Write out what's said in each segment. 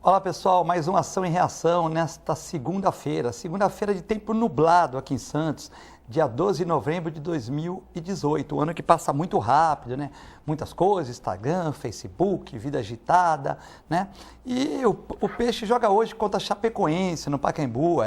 Olá pessoal, mais uma ação em reação nesta segunda-feira. Segunda-feira de tempo nublado aqui em Santos, dia 12 de novembro de 2018. Um ano que passa muito rápido, né? Muitas coisas, Instagram, Facebook, vida agitada, né? E o Peixe joga hoje contra a Chapecoense no Pacaembu,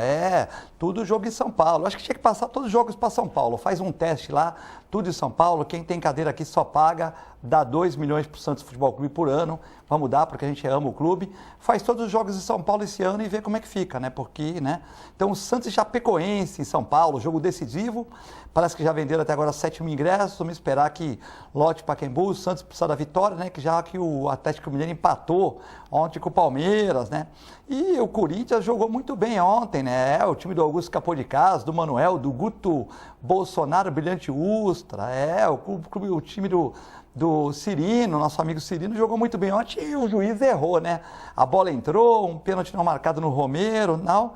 tudo jogo em São Paulo. Acho que tinha que passar todos os jogos para São Paulo. Faz um teste lá, tudo em São Paulo. Quem tem cadeira aqui só paga, dá 2 milhões para o Santos Futebol Clube por ano. Vamos dar, porque a gente ama o clube. Faz todos os jogos em São Paulo esse ano e vê como é que fica, né? Porque, né? Então, Santos e Chapecoense em São Paulo, jogo decisivo. Parece que já venderam até agora 7 mil ingressos. Vamos esperar que lote Pacaembu. O Santos precisa da vitória, né? Que já que o Atlético Mineiro empatou ontem com o Palmeiras, né? E o Corinthians jogou muito bem ontem, né? O time do Augusto Capodicás, do Manuel, do Guto Bolsonaro, Brilhante Ustra, o time do Cirino, nosso amigo Cirino, jogou muito bem ontem e o juiz errou, né? A bola entrou, um pênalti não marcado no Romero, não.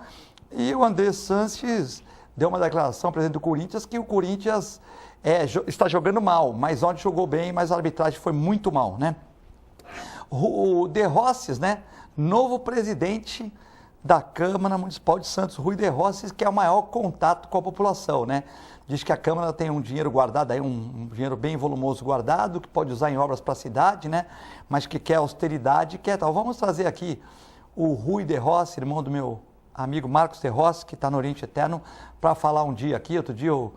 E o André Sanches deu uma declaração, presidente do Corinthians, que o Corinthians está jogando mal, mas ontem jogou bem, mas a arbitragem foi muito mal, né? O De Rosses, né? Novo presidente da Câmara Municipal de Santos, Rui De Rosses, que é o maior contato com a população, né? Diz que a Câmara tem um dinheiro guardado, aí um dinheiro bem volumoso guardado, que pode usar em obras para a cidade, né? Mas que quer austeridade, quer tal. Vamos trazer aqui o Rui De Rosses, irmão do meu amigo Marcos De Rosses, que está no Oriente Eterno, para falar um dia aqui. Outro dia eu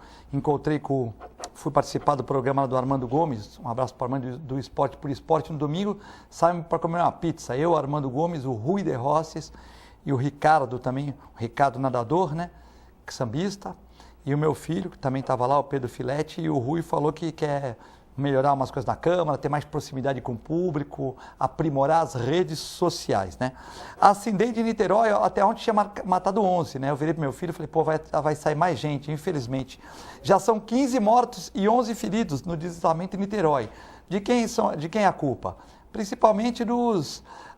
fui participar do programa do Armando Gomes, um abraço para o Armando do Esporte por Esporte, no domingo, saímos para comer uma pizza, eu, Armando Gomes, o Rui De Rosses e o Ricardo também, o Ricardo Nadador, né, sambista, e o meu filho, que também estava lá, o Pedro Filete, e o Rui falou que quer melhorar umas coisas na Câmara, ter mais proximidade com o público, aprimorar as redes sociais, né? A Ascendente de Niterói, até ontem tinha matado 11, né? Eu virei para meu filho e falei, pô, vai sair mais gente, infelizmente. Já são 15 mortos e 11 feridos no deslizamento em Niterói. De quem é a culpa? Principalmente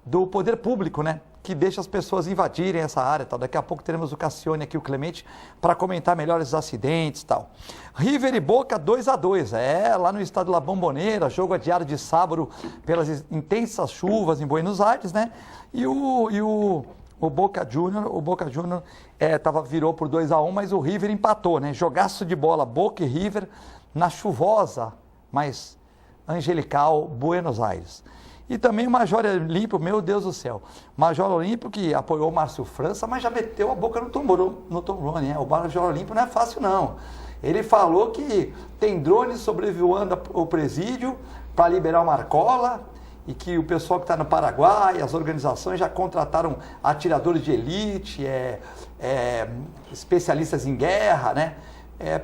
do poder público, né? Que deixa as pessoas invadirem essa área, tal. Daqui a pouco teremos o Cassione aqui, o Clemente, para comentar melhor esses acidentes, tal. River e Boca 2-2, lá no estado La Bombonera, jogo adiado de sábado pelas intensas chuvas em Buenos Aires, né? E o Boca Juniors, virou por 2-1, mas o River empatou, né? Jogaço de bola, Boca e River na chuvosa, mas angelical Buenos Aires. E também o Major Olímpio, meu Deus do céu, Major Olímpio que apoiou o Márcio França, mas já meteu a boca no trombone, né? O Major Olímpio não é fácil não. Ele falou que tem drones sobrevoando o presídio para liberar uma Marcola e que o pessoal que está no Paraguai, as organizações já contrataram atiradores de elite, especialistas em guerra, né?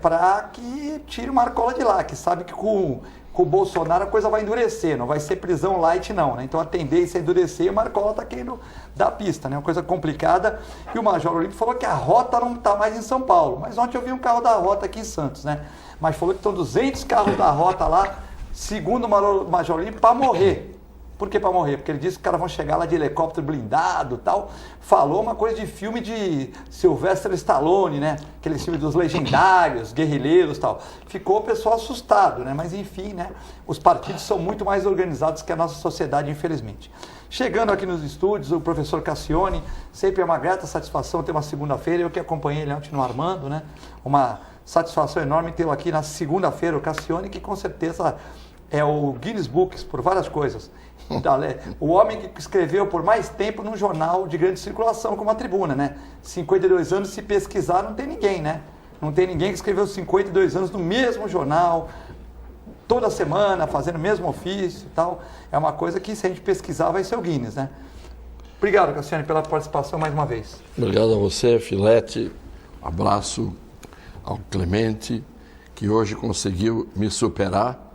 Para que tire o Marcola de lá, que sabe que com o Bolsonaro a coisa vai endurecer, não vai ser prisão light não, né? Então a tendência é endurecer e o Marcola está querendo dar pista, né? Uma coisa complicada. E o Major Olímpio falou que a rota não está mais em São Paulo, mas ontem eu vi um carro da rota aqui em Santos, né? Mas falou que estão 200 carros da rota lá, segundo o Major Olímpio, para morrer. Por que para morrer? Porque ele disse que os caras vão chegar lá de helicóptero blindado e tal. Falou uma coisa de filme de Sylvester Stallone, né? Aquele filme dos legendários, guerrilheiros e tal. Ficou o pessoal assustado, né? Mas enfim, né? Os partidos são muito mais organizados que a nossa sociedade, infelizmente. Chegando aqui nos estúdios, o professor Cassione, sempre é uma grata satisfação ter uma segunda-feira. Eu que acompanhei ele ontem no Armando, né? Uma satisfação enorme tê-lo aqui na segunda-feira, o Cassione, que com certeza é o Guinness Books por várias coisas. Então, o homem que escreveu por mais tempo num jornal de grande circulação, como a Tribuna, né? 52 anos, se pesquisar, não tem ninguém, né? Não tem ninguém que escreveu 52 anos no mesmo jornal, toda semana, fazendo o mesmo ofício e tal. É uma coisa que, se a gente pesquisar, vai ser o Guinness, né? Obrigado, Cassiane, pela participação mais uma vez. Obrigado a você, Filete. Um abraço ao Clemente, que hoje conseguiu me superar,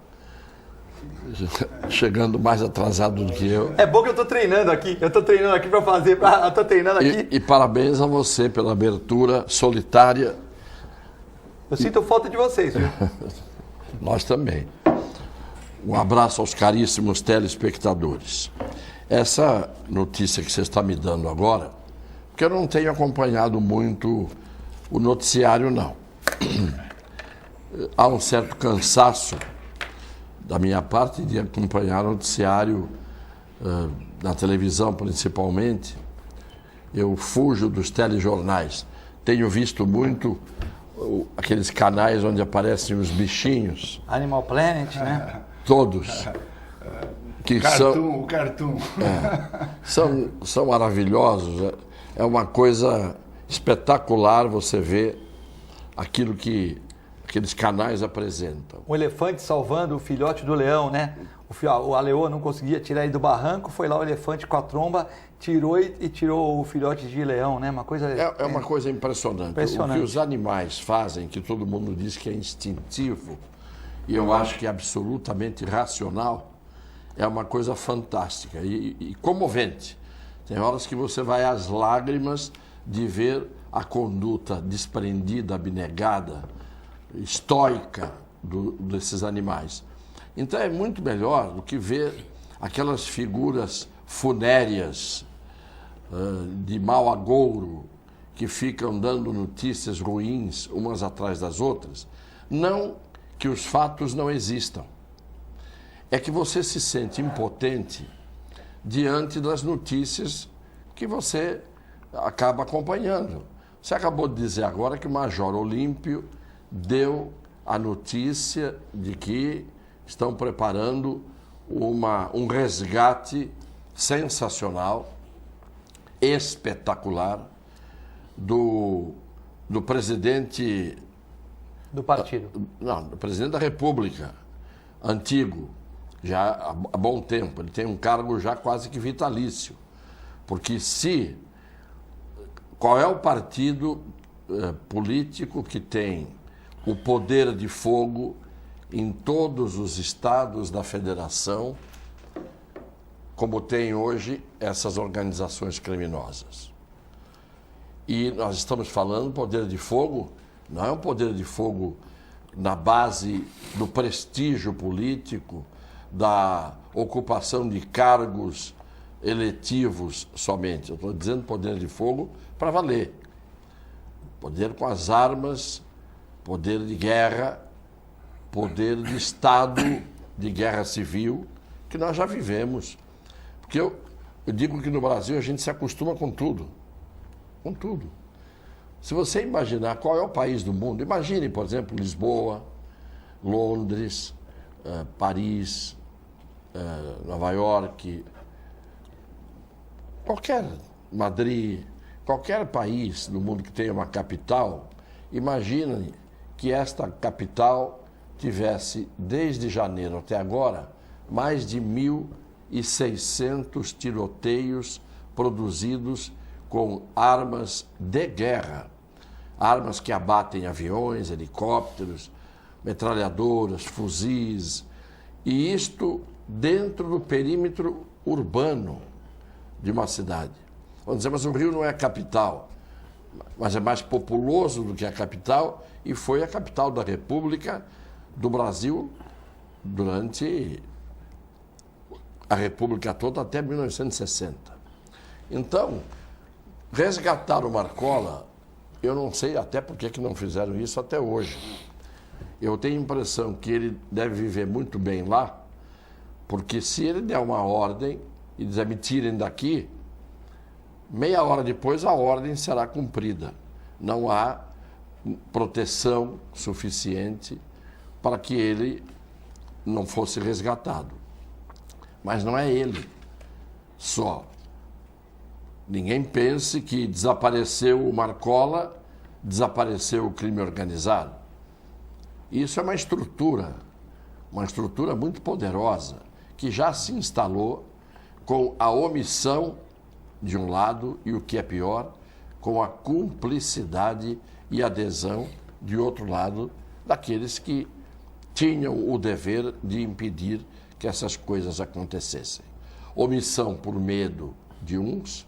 chegando mais atrasado do que eu. É bom que eu estou treinando aqui para fazer, estou treinando aqui. E parabéns a você pela abertura solitária. Eu sinto falta de vocês, viu? Nós também. Um abraço aos caríssimos telespectadores. Essa notícia que você está me dando agora, porque eu não tenho acompanhado muito o noticiário, não. Há um certo cansaço da minha parte de acompanhar o noticiário na televisão principalmente, eu fujo dos telejornais. Tenho visto muito aqueles canais onde aparecem os bichinhos. Animal Planet, né? Todos. Que O Cartoon. São maravilhosos. É uma coisa espetacular você ver aquilo que aqueles canais apresentam. O elefante salvando o filhote do leão, né? A leoa não conseguia tirar ele do barranco, foi lá o elefante com a tromba, tirou e tirou o filhote de leão, né? Uma coisa... É uma coisa impressionante. O que os animais fazem, que todo mundo diz que é instintivo, e eu acho que é absolutamente racional, é uma coisa fantástica e comovente. Tem horas que você vai às lágrimas de ver a conduta desprendida, abnegada, estoica desses animais. Então é muito melhor do que ver aquelas figuras funéreas de mau agouro que ficam dando notícias ruins umas atrás das outras. Não que os fatos não existam. É que você se sente impotente diante das notícias que você acaba acompanhando. Você acabou de dizer agora que o Major Olímpio deu a notícia de que estão preparando um resgate sensacional, espetacular, do presidente... Do partido. Não, do presidente da República, antigo, já há bom tempo. Ele tem um cargo já quase que vitalício. Porque qual é o partido político que tem o poder de fogo em todos os estados da federação, como tem hoje essas organizações criminosas? E nós estamos falando poder de fogo, não é um poder de fogo na base do prestígio político, da ocupação de cargos eletivos somente. Eu estou dizendo poder de fogo para valer. Poder com as armas, poder de guerra, poder de Estado, de guerra civil, que nós já vivemos. Porque eu digo que no Brasil a gente se acostuma com tudo. Com tudo. Se você imaginar qual é o país do mundo, imagine, por exemplo, Lisboa, Londres, Paris, Nova York, Madrid, qualquer país do mundo que tenha uma capital, imagine que esta capital tivesse, desde janeiro até agora, mais de 1.600 tiroteios produzidos com armas de guerra, armas que abatem aviões, helicópteros, metralhadoras, fuzis, e isto dentro do perímetro urbano de uma cidade. Vamos dizer, mas o Rio não é a capital, mas é mais populoso do que a capital e foi a capital da República do Brasil durante a República toda até 1960. Então, resgatar o Marcola, eu não sei até por que não fizeram isso até hoje. Eu tenho a impressão que ele deve viver muito bem lá, porque se ele der uma ordem e dizer me tirem daqui, meia hora depois a ordem será cumprida. Não há proteção suficiente para que ele não fosse resgatado. Mas não é ele só. Ninguém pense que desapareceu o Marcola, desapareceu o crime organizado. Isso é uma estrutura muito poderosa, que já se instalou com a omissão de um lado e, o que é pior, com a cumplicidade e adesão de outro lado daqueles que tinham o dever de impedir que essas coisas acontecessem. Omissão por medo de uns,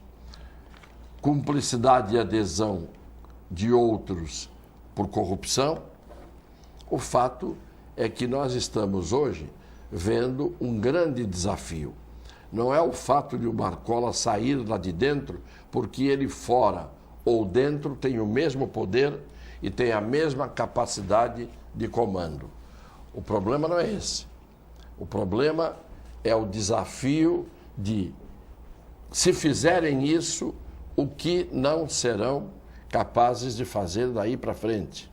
cumplicidade e adesão de outros por corrupção. O fato é que nós estamos hoje vendo um grande desafio. Não é o fato de o Marcola sair lá de dentro, porque ele fora ou dentro tem o mesmo poder e tem a mesma capacidade de comando. O problema não é esse. O problema é o desafio de, se fizerem isso, o que não serão capazes de fazer daí para frente.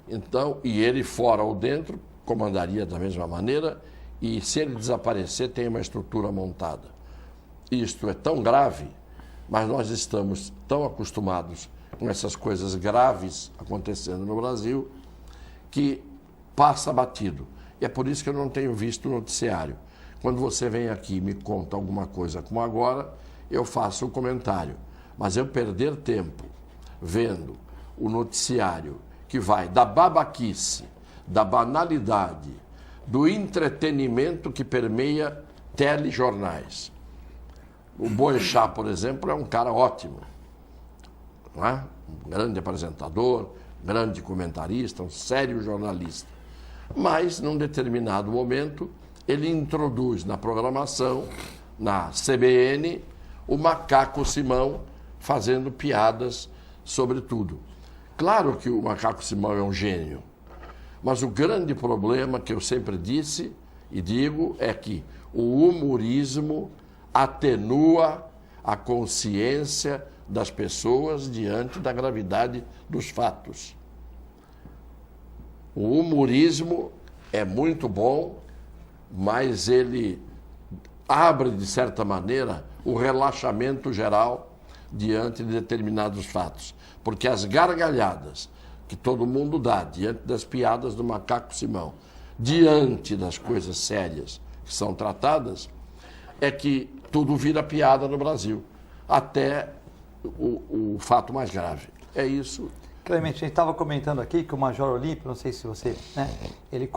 Então, e ele fora ou dentro, comandaria da mesma maneira, e se ele desaparecer, tem uma estrutura montada. Isto é tão grave, mas nós estamos tão acostumados com essas coisas graves acontecendo no Brasil, que passa batido. E é por isso que eu não tenho visto o noticiário. Quando você vem aqui e me conta alguma coisa como agora, eu faço um comentário. Mas eu perder tempo vendo o noticiário que vai da babaquice, da banalidade, do entretenimento que permeia telejornais. O Boechat, por exemplo, é um cara ótimo, não é? Um grande apresentador, grande comentarista, um sério jornalista. Mas, num determinado momento, ele introduz na programação, na CBN, o Macaco Simão fazendo piadas sobre tudo. Claro que o Macaco Simão é um gênio, mas o grande problema que eu sempre disse e digo é que o humorismo atenua a consciência das pessoas diante da gravidade dos fatos. O humorismo é muito bom, mas ele abre, de certa maneira, o relaxamento geral diante de determinados fatos. Porque as gargalhadas que todo mundo dá diante das piadas do Macaco Simão, diante das coisas sérias que são tratadas, é que tudo vira piada no Brasil, até o fato mais grave. É isso. Clemente, a gente estava comentando aqui que o Major Olímpio, não sei se você, né, ele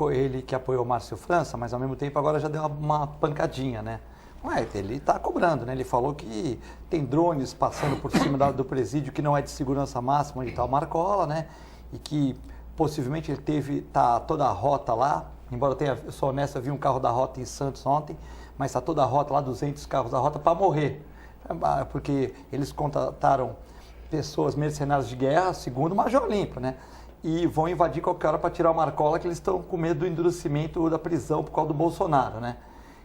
que apoiou o Márcio França, mas ao mesmo tempo agora já deu uma pancadinha, né? Ué, ele está cobrando, né? Ele falou que tem drones passando por cima do presídio que não é de segurança máxima, onde está o Marcola, né? E que possivelmente ele tá toda a rota lá, embora eu sou honesto, eu vi um carro da rota em Santos ontem, mas está toda a rota lá, 200 carros da rota para morrer, porque eles contrataram pessoas mercenárias de guerra, segundo o Major Olímpio, né? E vão invadir qualquer hora para tirar o Marcola, que eles estão com medo do endurecimento da prisão por causa do Bolsonaro, né?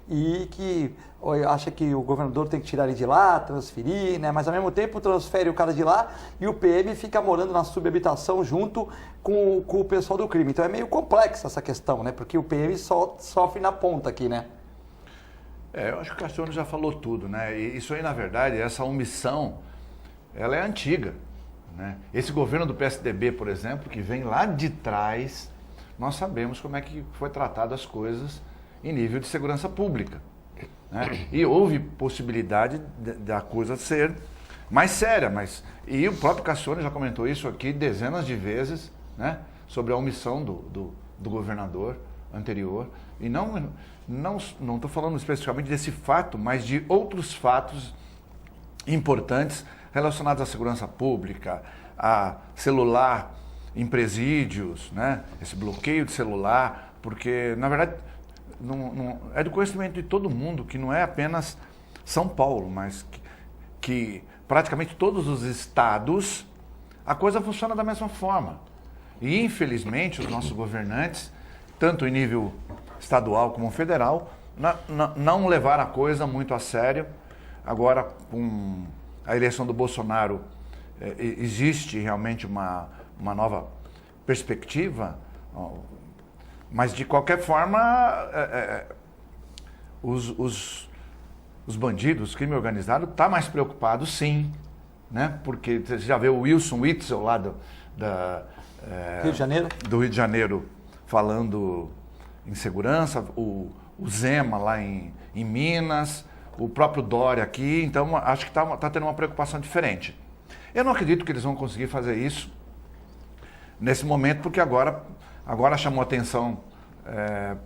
E que acha que o governador tem que tirar ele de lá, transferir, né? Mas ao mesmo tempo transfere o cara de lá e o PM fica morando na subhabitação junto com o pessoal do crime. Então é meio complexa essa questão, né? Porque o PM só sofre na ponta aqui, né? Eu acho que o Cassiano já falou tudo, né? E isso aí, na verdade, essa omissão, ela é antiga, né? Esse governo do PSDB, por exemplo, que vem lá de trás, nós sabemos como é que foi tratado as coisas em nível de segurança pública, né? E houve possibilidade da coisa ser mais séria, e o próprio Cassiano já comentou isso aqui dezenas de vezes, né? Sobre a omissão do governador anterior. E não estou falando especificamente desse fato, mas de outros fatos importantes relacionados à segurança pública, a celular em presídios, né? Esse bloqueio de celular, porque, na verdade, não, é do conhecimento de todo mundo que não é apenas São Paulo, mas que praticamente todos os estados a coisa funciona da mesma forma. E, infelizmente, os nossos governantes, tanto em nível estadual como federal, não levaram a coisa muito a sério. Agora, com a eleição do Bolsonaro, existe realmente uma nova perspectiva, mas de qualquer forma, os bandidos, o crime organizado, está mais preocupado sim, né? Porque você já vê o Wilson Witzel lá Rio de Janeiro? Do Rio de Janeiro falando em segurança, o Zema lá em Minas, o próprio Dória aqui, então acho que está tendo uma preocupação diferente. Eu não acredito que eles vão conseguir fazer isso nesse momento, porque agora chamou atenção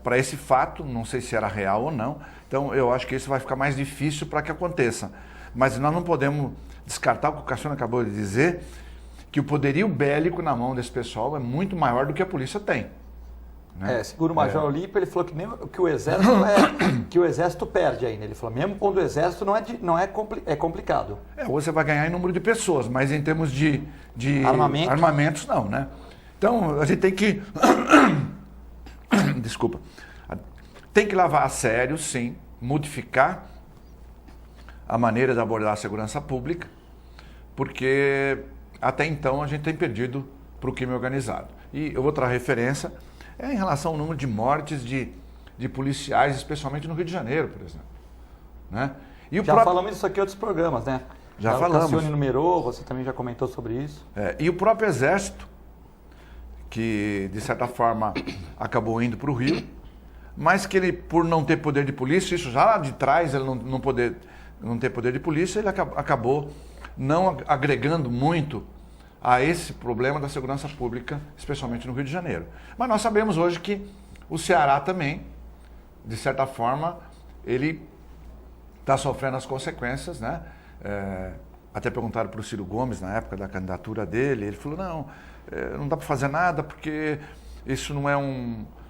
para esse fato, não sei se era real ou não, então eu acho que isso vai ficar mais difícil para que aconteça. Mas nós não podemos descartar o que o Cassiano acabou de dizer, que o poderio bélico na mão desse pessoal é muito maior do que a polícia tem. Né? Segundo o Major Olímpio, ele falou que o exército que o exército perde ainda. Ele falou, mesmo quando o exército é complicado. Ou você vai ganhar em número de pessoas, mas em termos de armamentos não, né? Então a gente tem que desculpa, tem que levar a sério, sim, modificar a maneira de abordar a segurança pública, porque até então a gente tem perdido para o crime organizado. E eu vou trazer referência em relação ao número de mortes de policiais, especialmente no Rio de Janeiro, por exemplo. Né? E já falamos disso aqui em outros programas, né? Já falamos. O Cassione numerou, você também já comentou sobre isso. E o próprio Exército, que de certa forma acabou indo para o Rio, mas que ele, por não ter poder de polícia, isso já lá de trás, ele não ter poder de polícia, ele acabou não agregando muito a esse problema da segurança pública, especialmente no Rio de Janeiro. Mas nós sabemos hoje que o Ceará também, de certa forma, ele está sofrendo as consequências, né? Até perguntaram para o Ciro Gomes, na época da candidatura dele, ele falou, não dá para fazer nada porque isso não é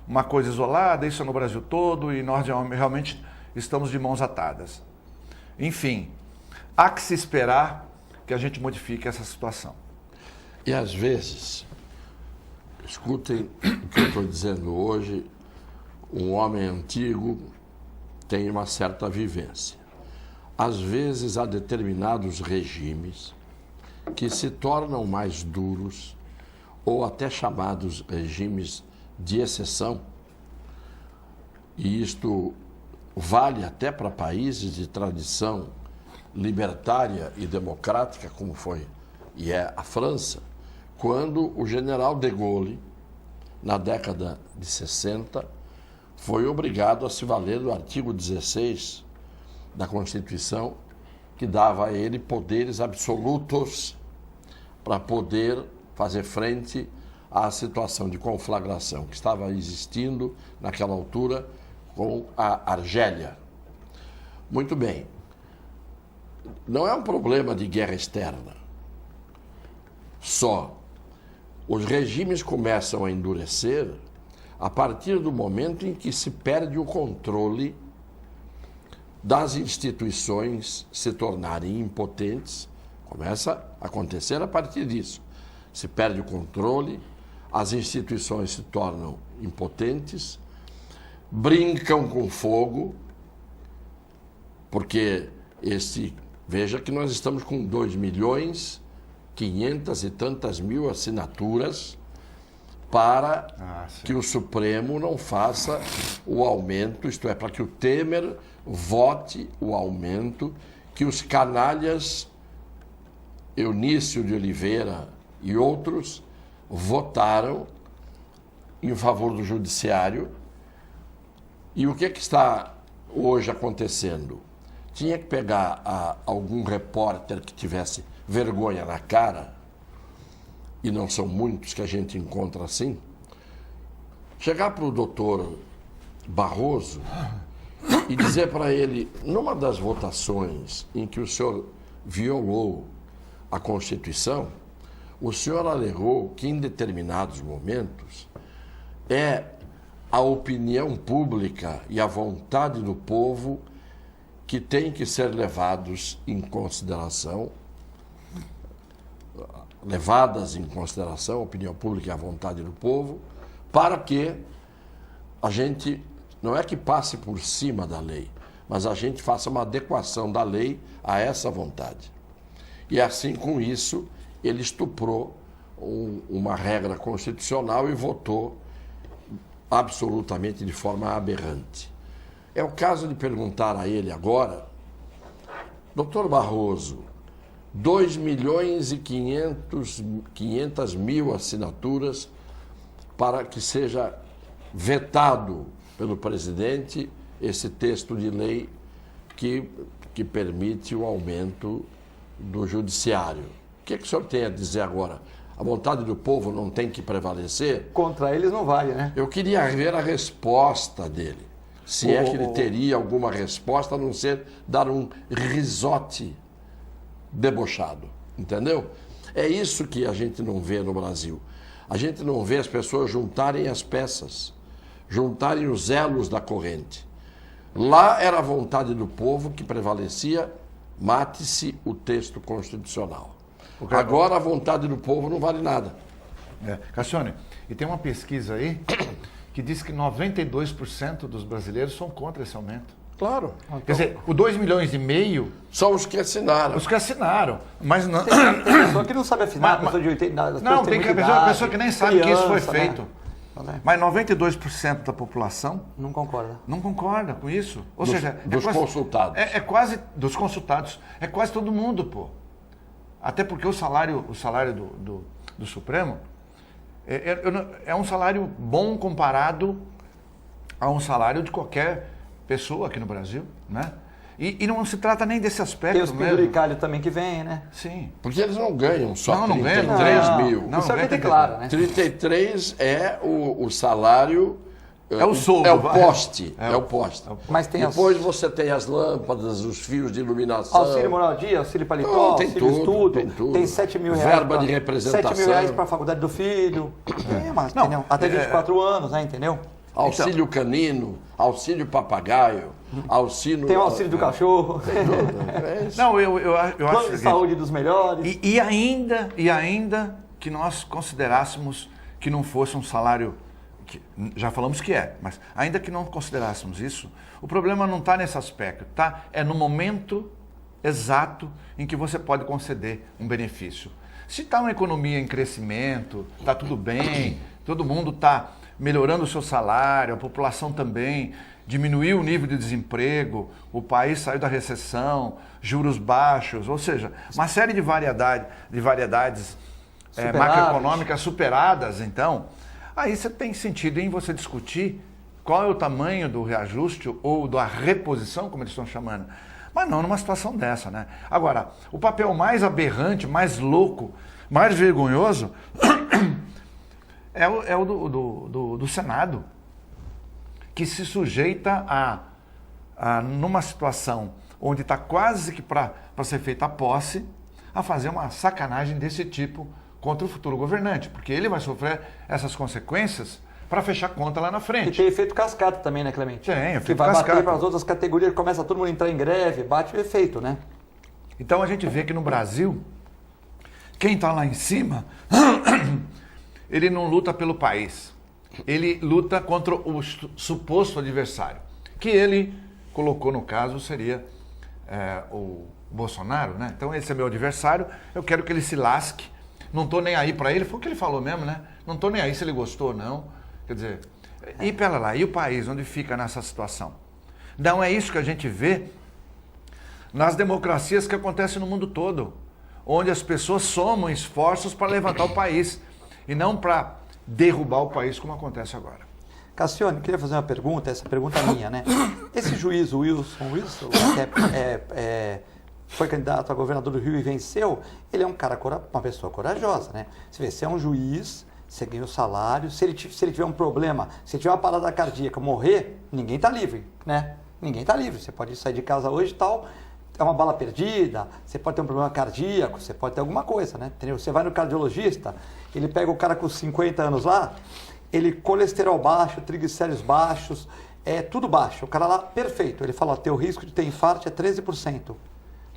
uma coisa isolada, isso é no Brasil todo e nós realmente estamos de mãos atadas. Enfim, há que se esperar que a gente modifique essa situação. E às vezes, escutem o que eu estou dizendo hoje, um homem antigo tem uma certa vivência. Às vezes há determinados regimes que se tornam mais duros ou até chamados regimes de exceção. E isto vale até para países de tradição libertária e democrática, como foi e é a França, quando o general de Gaulle, na década de 60, foi obrigado a se valer do artigo 16 da Constituição, que dava a ele poderes absolutos para poder fazer frente à situação de conflagração que estava existindo naquela altura com a Argélia. Muito bem. Não é um problema de guerra externa só. Os regimes começam a endurecer a partir do momento em que se perde o controle das instituições se tornarem impotentes. Começa a acontecer a partir disso. Se perde o controle, as instituições se tornam impotentes, brincam com fogo, porque veja que nós estamos com 2.500.000 e tantas mil assinaturas para que o Supremo não faça o aumento, isto é, para que o Temer vote o aumento que os canalhas Eunício de Oliveira e outros votaram em favor do judiciário. E o que está hoje acontecendo? Tinha que pegar algum repórter que tivesse vergonha na cara, e não são muitos que a gente encontra assim, chegar para o doutor Barroso e dizer para ele, numa das votações em que o senhor violou a Constituição, o senhor alegou que em determinados momentos é a opinião pública e a vontade do povo que tem que ser levadas em consideração, a opinião pública e a vontade do povo, para que a gente, não é que passe por cima da lei, mas a gente faça uma adequação da lei a essa vontade. E assim, com isso, ele estuprou uma regra constitucional e votou absolutamente de forma aberrante. É o caso de perguntar a ele agora, doutor Barroso, 2.500.000 assinaturas para que seja vetado pelo presidente esse texto de lei que permite o aumento do judiciário. O que o senhor tem a dizer agora? A vontade do povo não tem que prevalecer? Contra eles não vale, né? Eu queria ver a resposta dele. Se é que ele teria alguma resposta, a não ser dar um risote debochado. Entendeu? É isso que a gente não vê no Brasil. A gente não vê as pessoas juntarem as peças, juntarem os elos da corrente. Lá era a vontade do povo que prevalecia, mate-se o texto constitucional. Agora a vontade do povo não vale nada. Cassione, e tem uma pesquisa aí que diz que 92% dos brasileiros são contra esse aumento. Claro. Quer dizer, o 2,5 milhões São os que assinaram. os que assinaram. Mas não. Tem pessoa que não sabe assinar, pessoa de 80 Não, tem pessoa que nem sabe que isso foi feito. Né? Mas 92% da população Não concorda. não concorda com isso. Ou seja, Dos consultados. É quase dos consultados. É quase todo mundo, pô. Até porque o salário do Supremo é um salário bom comparado a um salário de qualquer pessoa aqui no Brasil, né? E não se trata nem desse aspecto Tem os mesmo. penduricalhos também que vem, né? Sim. Porque eles não ganham só Não ganham, 33 não. mil. Não, Isso é o que tem 93. claro, né? 33 é o salário. É o soldo, É o vai. poste. É É o- o poste. Mas tem Depois você tem as lâmpadas, os fios de iluminação. auxílio moradia, auxílio paletó, Não, tem auxílio tudo, estudo, tem tudo. tem 7 mil reais. Verba de representação. 7 mil reais para a faculdade do filho. Tem, mas, Não, entendeu? Até 24 anos, né? Entendeu? Auxílio canino, auxílio papagaio, auxílio. Tem o auxílio do cachorro, É isso. Não, eu plano acho de que... saúde dos melhores. E ainda que nós considerássemos que não fosse um salário, que, já falamos que é, mas ainda que não considerássemos isso, o problema não está nesse aspecto, tá? É no momento exato em que você pode conceder um benefício. Se está uma economia em crescimento, está tudo bem, todo mundo está melhorando o seu salário, a população também, diminuiu o nível de desemprego, o país saiu da recessão, juros baixos, ou seja, uma série de variedades macroeconômicas superadas, então, aí você tem sentido em você discutir qual é o tamanho do reajuste ou da reposição, como eles estão chamando, mas não numa situação dessa, né? Agora, o papel mais aberrante, mais louco, mais vergonhoso é o do Senado, que se sujeita numa situação onde está quase que para ser feita a posse, a fazer uma sacanagem desse tipo contra o futuro governante, porque ele vai sofrer essas consequências para fechar conta lá na E frente. tem efeito cascata também, né, Clemente? Tem, Que efeito vai cascata. bater para as outras categorias, começa todo mundo a entrar em greve, bate o efeito, né? Então a gente vê que no Brasil, quem está lá em cima, ele não luta pelo país. Ele luta contra o suposto adversário, que ele colocou no caso seria o Bolsonaro, né? Então esse é meu adversário, eu quero que ele se lasque, não estou nem aí para ele, foi o que ele falou mesmo, né? Não estou nem aí se ele gostou ou não, quer dizer, e pera lá, e o país, onde fica nessa situação? Não é isso que a gente vê nas democracias que acontecem no mundo todo, onde as pessoas somam esforços para levantar o país e não para derrubar o país como acontece agora. Cassione, queria fazer uma pergunta, essa pergunta é minha, né? Esse juiz, Wilson, que foi candidato a governador do Rio e venceu, ele é um cara, uma pessoa corajosa, né? Você vê, você é um juiz, você ganha o salário, se ele tiver um problema, se ele tiver uma parada cardíaca, morrer, ninguém está livre, né? Ninguém está livre, você pode sair de casa hoje e tal, é uma bala perdida, você pode ter um problema cardíaco, você pode ter alguma coisa, né? Entendeu? Você vai no cardiologista, ele pega o cara com 50 anos lá, ele colesterol baixo, triglicéridos baixos, tudo baixo. O cara lá, perfeito. Ele fala, teu risco de ter infarto é 13%.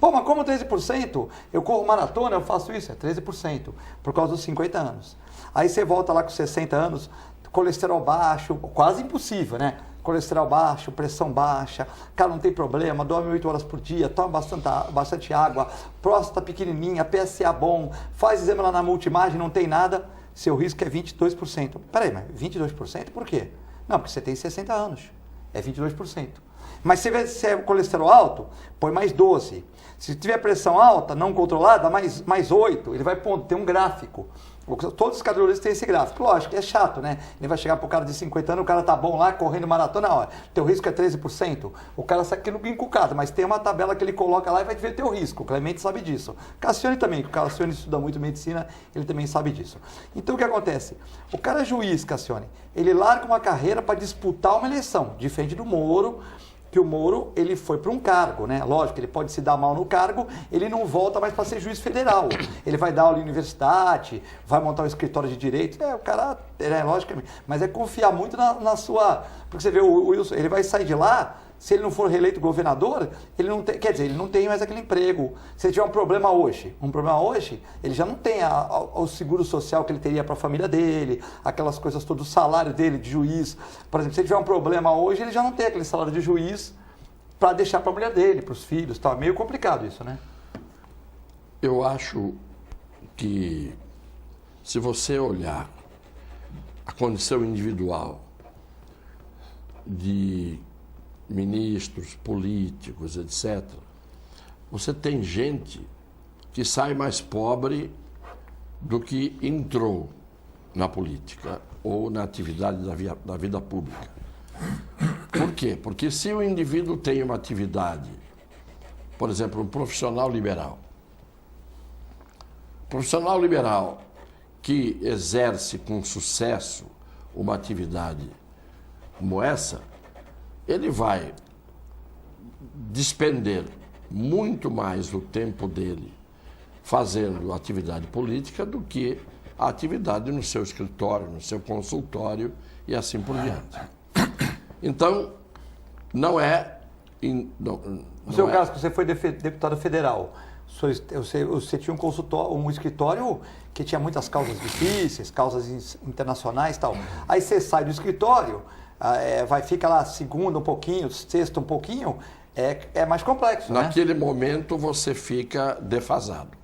Pô, mas como 13%? Eu corro maratona, eu faço isso, é 13%, por causa dos 50 anos. Aí você volta lá com 60 anos, colesterol baixo, quase impossível, né? Colesterol baixo, pressão baixa, cara, não tem problema, dorme 8 horas por dia, toma bastante água, próstata pequenininha, PSA bom, faz exame lá na multimagem, não tem nada, seu risco é 22%. Peraí, mas 22% por quê? Não, porque você tem 60 anos, é 22%. Mas se é colesterol alto, põe mais 12. Se tiver pressão alta, não controlada, mais 8. Ele vai pondo, tem um gráfico. Todos os cardiologistas têm esse gráfico. Lógico, é chato, né? Ele vai chegar pro cara de 50 anos, o cara tá bom lá, correndo maratona, ó, teu risco é 13%. O cara sai aquilo encucado, mas tem uma tabela que ele coloca lá e vai ver teu risco. O Clemente sabe disso. Cassione também, que o Cassione estuda muito medicina, ele também sabe disso. Então o que acontece? O cara é juiz, Cassione, ele larga uma carreira para disputar uma eleição, diferente do Moro, que o Moro, ele foi para um cargo, né? Lógico, ele pode se dar mal no cargo, ele não volta mais para ser juiz federal. Ele vai dar aula em universidade, vai montar um escritório de direito, o cara, logicamente, mas é confiar muito na sua... Porque você vê o Wilson, ele vai sair de lá, se ele não for reeleito governador, ele não tem, quer dizer, ele não tem mais aquele emprego. Se ele tiver um problema hoje, ele já não tem o seguro social que ele teria para a família dele, aquelas coisas todas, o salário dele de juiz. Por exemplo, se ele tiver um problema hoje, ele já não tem aquele salário de juiz para deixar para a mulher dele, para os filhos, tá meio complicado isso, né? Eu acho que se você olhar a condição individual de ministros, políticos, etc., você tem gente que sai mais pobre do que entrou na política ou na atividade da vida pública. Por quê? Porque se o indivíduo tem uma atividade, por exemplo, um profissional liberal que exerce com sucesso uma atividade como essa, ele vai despender muito mais o tempo dele fazendo atividade política do que a atividade no seu escritório, no seu consultório e assim por diante. Então, não é... No seu caso, que você foi deputado federal, você tinha um escritório que tinha muitas causas difíceis, causas internacionais e tal. Aí você sai do escritório, fica lá segunda um pouquinho, sexta um pouquinho, é mais complexo, né? Naquele momento você fica defasado.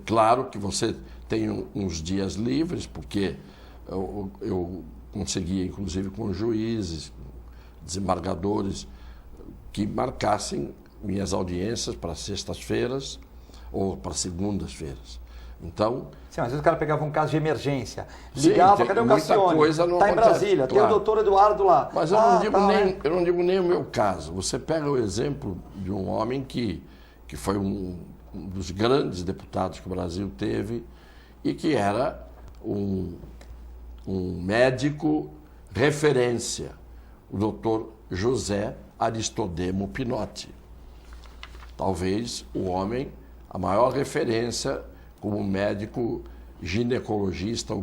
Claro que você tem uns dias livres, porque eu conseguia, inclusive, com juízes, desembargadores, que marcassem minhas audiências para sextas-feiras ou para segundas-feiras. Então... Sim, às vezes o cara pegava um caso de emergência, ligava, cadê o Cassione? Está em Brasília, claro. Tem o doutor Eduardo lá. Mas eu não digo nem o meu caso. Você pega o exemplo de um homem que foi um dos grandes deputados que o Brasil teve e que era um médico referência, o doutor José Aristodemo Pinotti. Talvez o homem, a maior referência como médico ginecologista,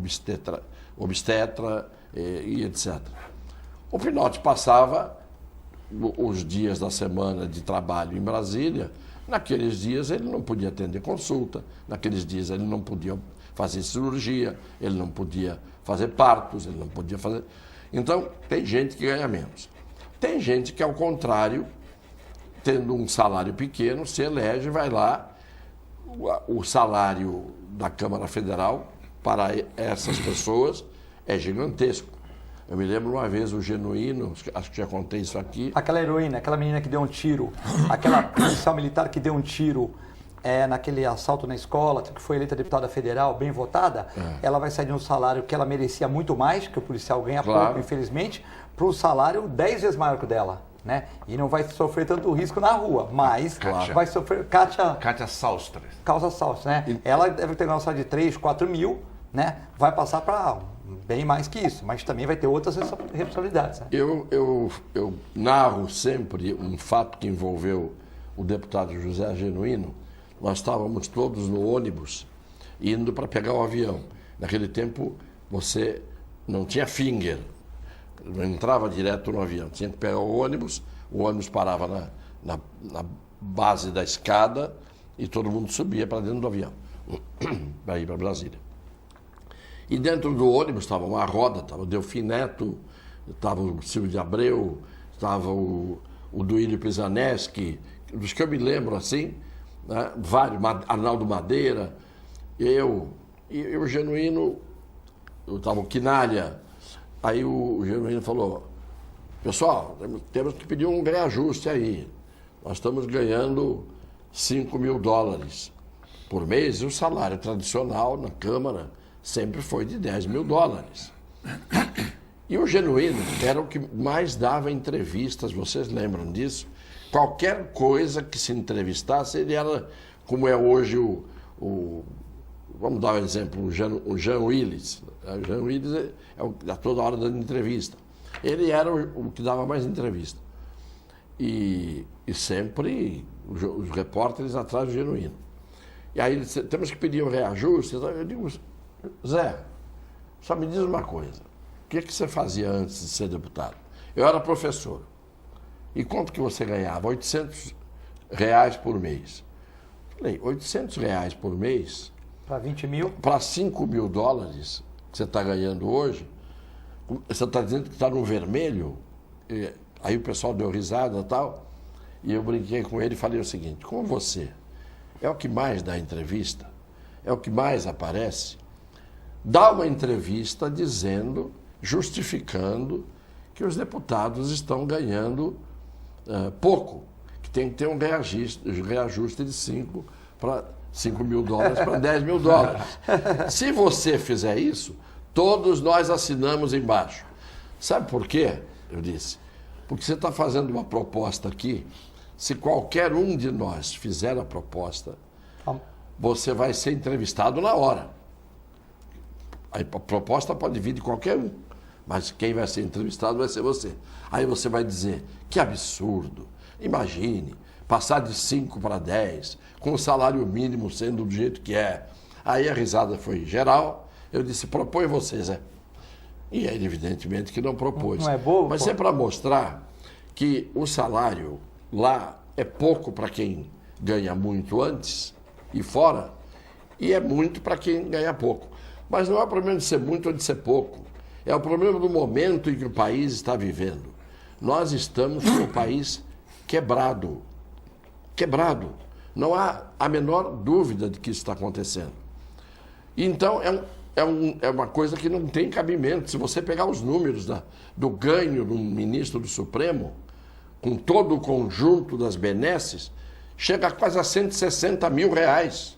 obstetra e etc. O Pinotti passava os dias da semana de trabalho em Brasília. Naqueles dias ele não podia atender consulta, naqueles dias ele não podia fazer cirurgia, ele não podia fazer partos, ele não podia fazer... Então, tem gente que ganha menos. Tem gente que, ao contrário, tendo um salário pequeno, se elege, vai lá, o salário da Câmara Federal para essas pessoas é gigantesco. Eu me lembro uma vez o Genuíno, acho que já contei isso aqui. Aquela heroína, aquela menina que deu um tiro, aquela policial militar que deu um tiro naquele assalto na escola, que foi eleita deputada federal, bem votada, ela vai sair de um salário que ela merecia muito mais, que o policial ganha pouco, infelizmente, para um salário 10 vezes maior que o dela. Né? E não vai sofrer tanto risco na rua, mas vai sofrer... Kátia Saustres. Causa Saustres, né? Ela deve ter um salário de 3, 4 mil, né? Vai passar para bem mais que isso, mas também vai ter outras responsabilidades. Né? Eu narro sempre um fato que envolveu o deputado José Genuíno. Nós estávamos todos no ônibus indo para pegar o avião. Naquele tempo você não tinha finger, não entrava direto no avião, tinha que pegar o ônibus parava na base da escada e todo mundo subia para dentro do avião, para ir para Brasília. E dentro do ônibus estava uma roda, estava o Delfim Neto, estava o Silvio de Abreu, estava o Duílio Pisaneschi, dos que eu me lembro assim, né? Vários, Arnaldo Madeira, e o Genuíno, estava o Quinalha. Aí o Genuíno falou, pessoal, temos que pedir um reajuste aí. Nós estamos ganhando $5.000 por mês e o salário tradicional na Câmara sempre foi de $10.000. E o Genuíno era o que mais dava entrevistas, vocês lembram disso? Qualquer coisa que se entrevistasse, ele era, como é hoje vamos dar um exemplo, o Jean Willis. O Jean Willis é toda hora dando entrevista. Ele era o que dava mais entrevista. E sempre os repórteres atrás do Genuíno. E aí temos que pedir um reajuste. Eu digo, Zé, só me diz uma coisa. O que você fazia antes de ser deputado? Eu era professor. E quanto que você ganhava? R$800 por mês. Falei, R$800 por mês... Para 20 mil? Para $5.000 que você está ganhando hoje, você está dizendo que está no vermelho? Aí o pessoal deu risada e tal, e eu brinquei com ele e falei o seguinte: como você é o que mais dá entrevista, é o que mais aparece, dá uma entrevista dizendo, justificando que os deputados estão ganhando pouco, que tem que ter um reajuste de 5 mil dólares para 10 mil dólares. Se você fizer isso, todos nós assinamos embaixo. Sabe por quê? Eu disse, porque você está fazendo uma proposta aqui, se qualquer um de nós fizer a proposta, você vai ser entrevistado na hora. A proposta pode vir de qualquer um, mas quem vai ser entrevistado vai ser você. Aí você vai dizer, que absurdo, imagine, passar de 5 para 10, com o salário mínimo sendo do jeito que é. Aí a risada foi geral, eu disse, propõe você, Zé. E ele evidentemente que não propôs. Não é bobo? Mas é para mostrar que o salário lá é pouco para quem ganha muito antes e fora, e é muito para quem ganha pouco. Mas não é o problema de ser muito ou de ser pouco. É o problema do momento em que o país está vivendo. Nós estamos com o país quebrado. Quebrado. Não há a menor dúvida de que isso está acontecendo. Então, é uma coisa que não tem cabimento. Se você pegar os números do ganho do ministro do Supremo, com todo o conjunto das benesses, chega a quase a 160 mil reais.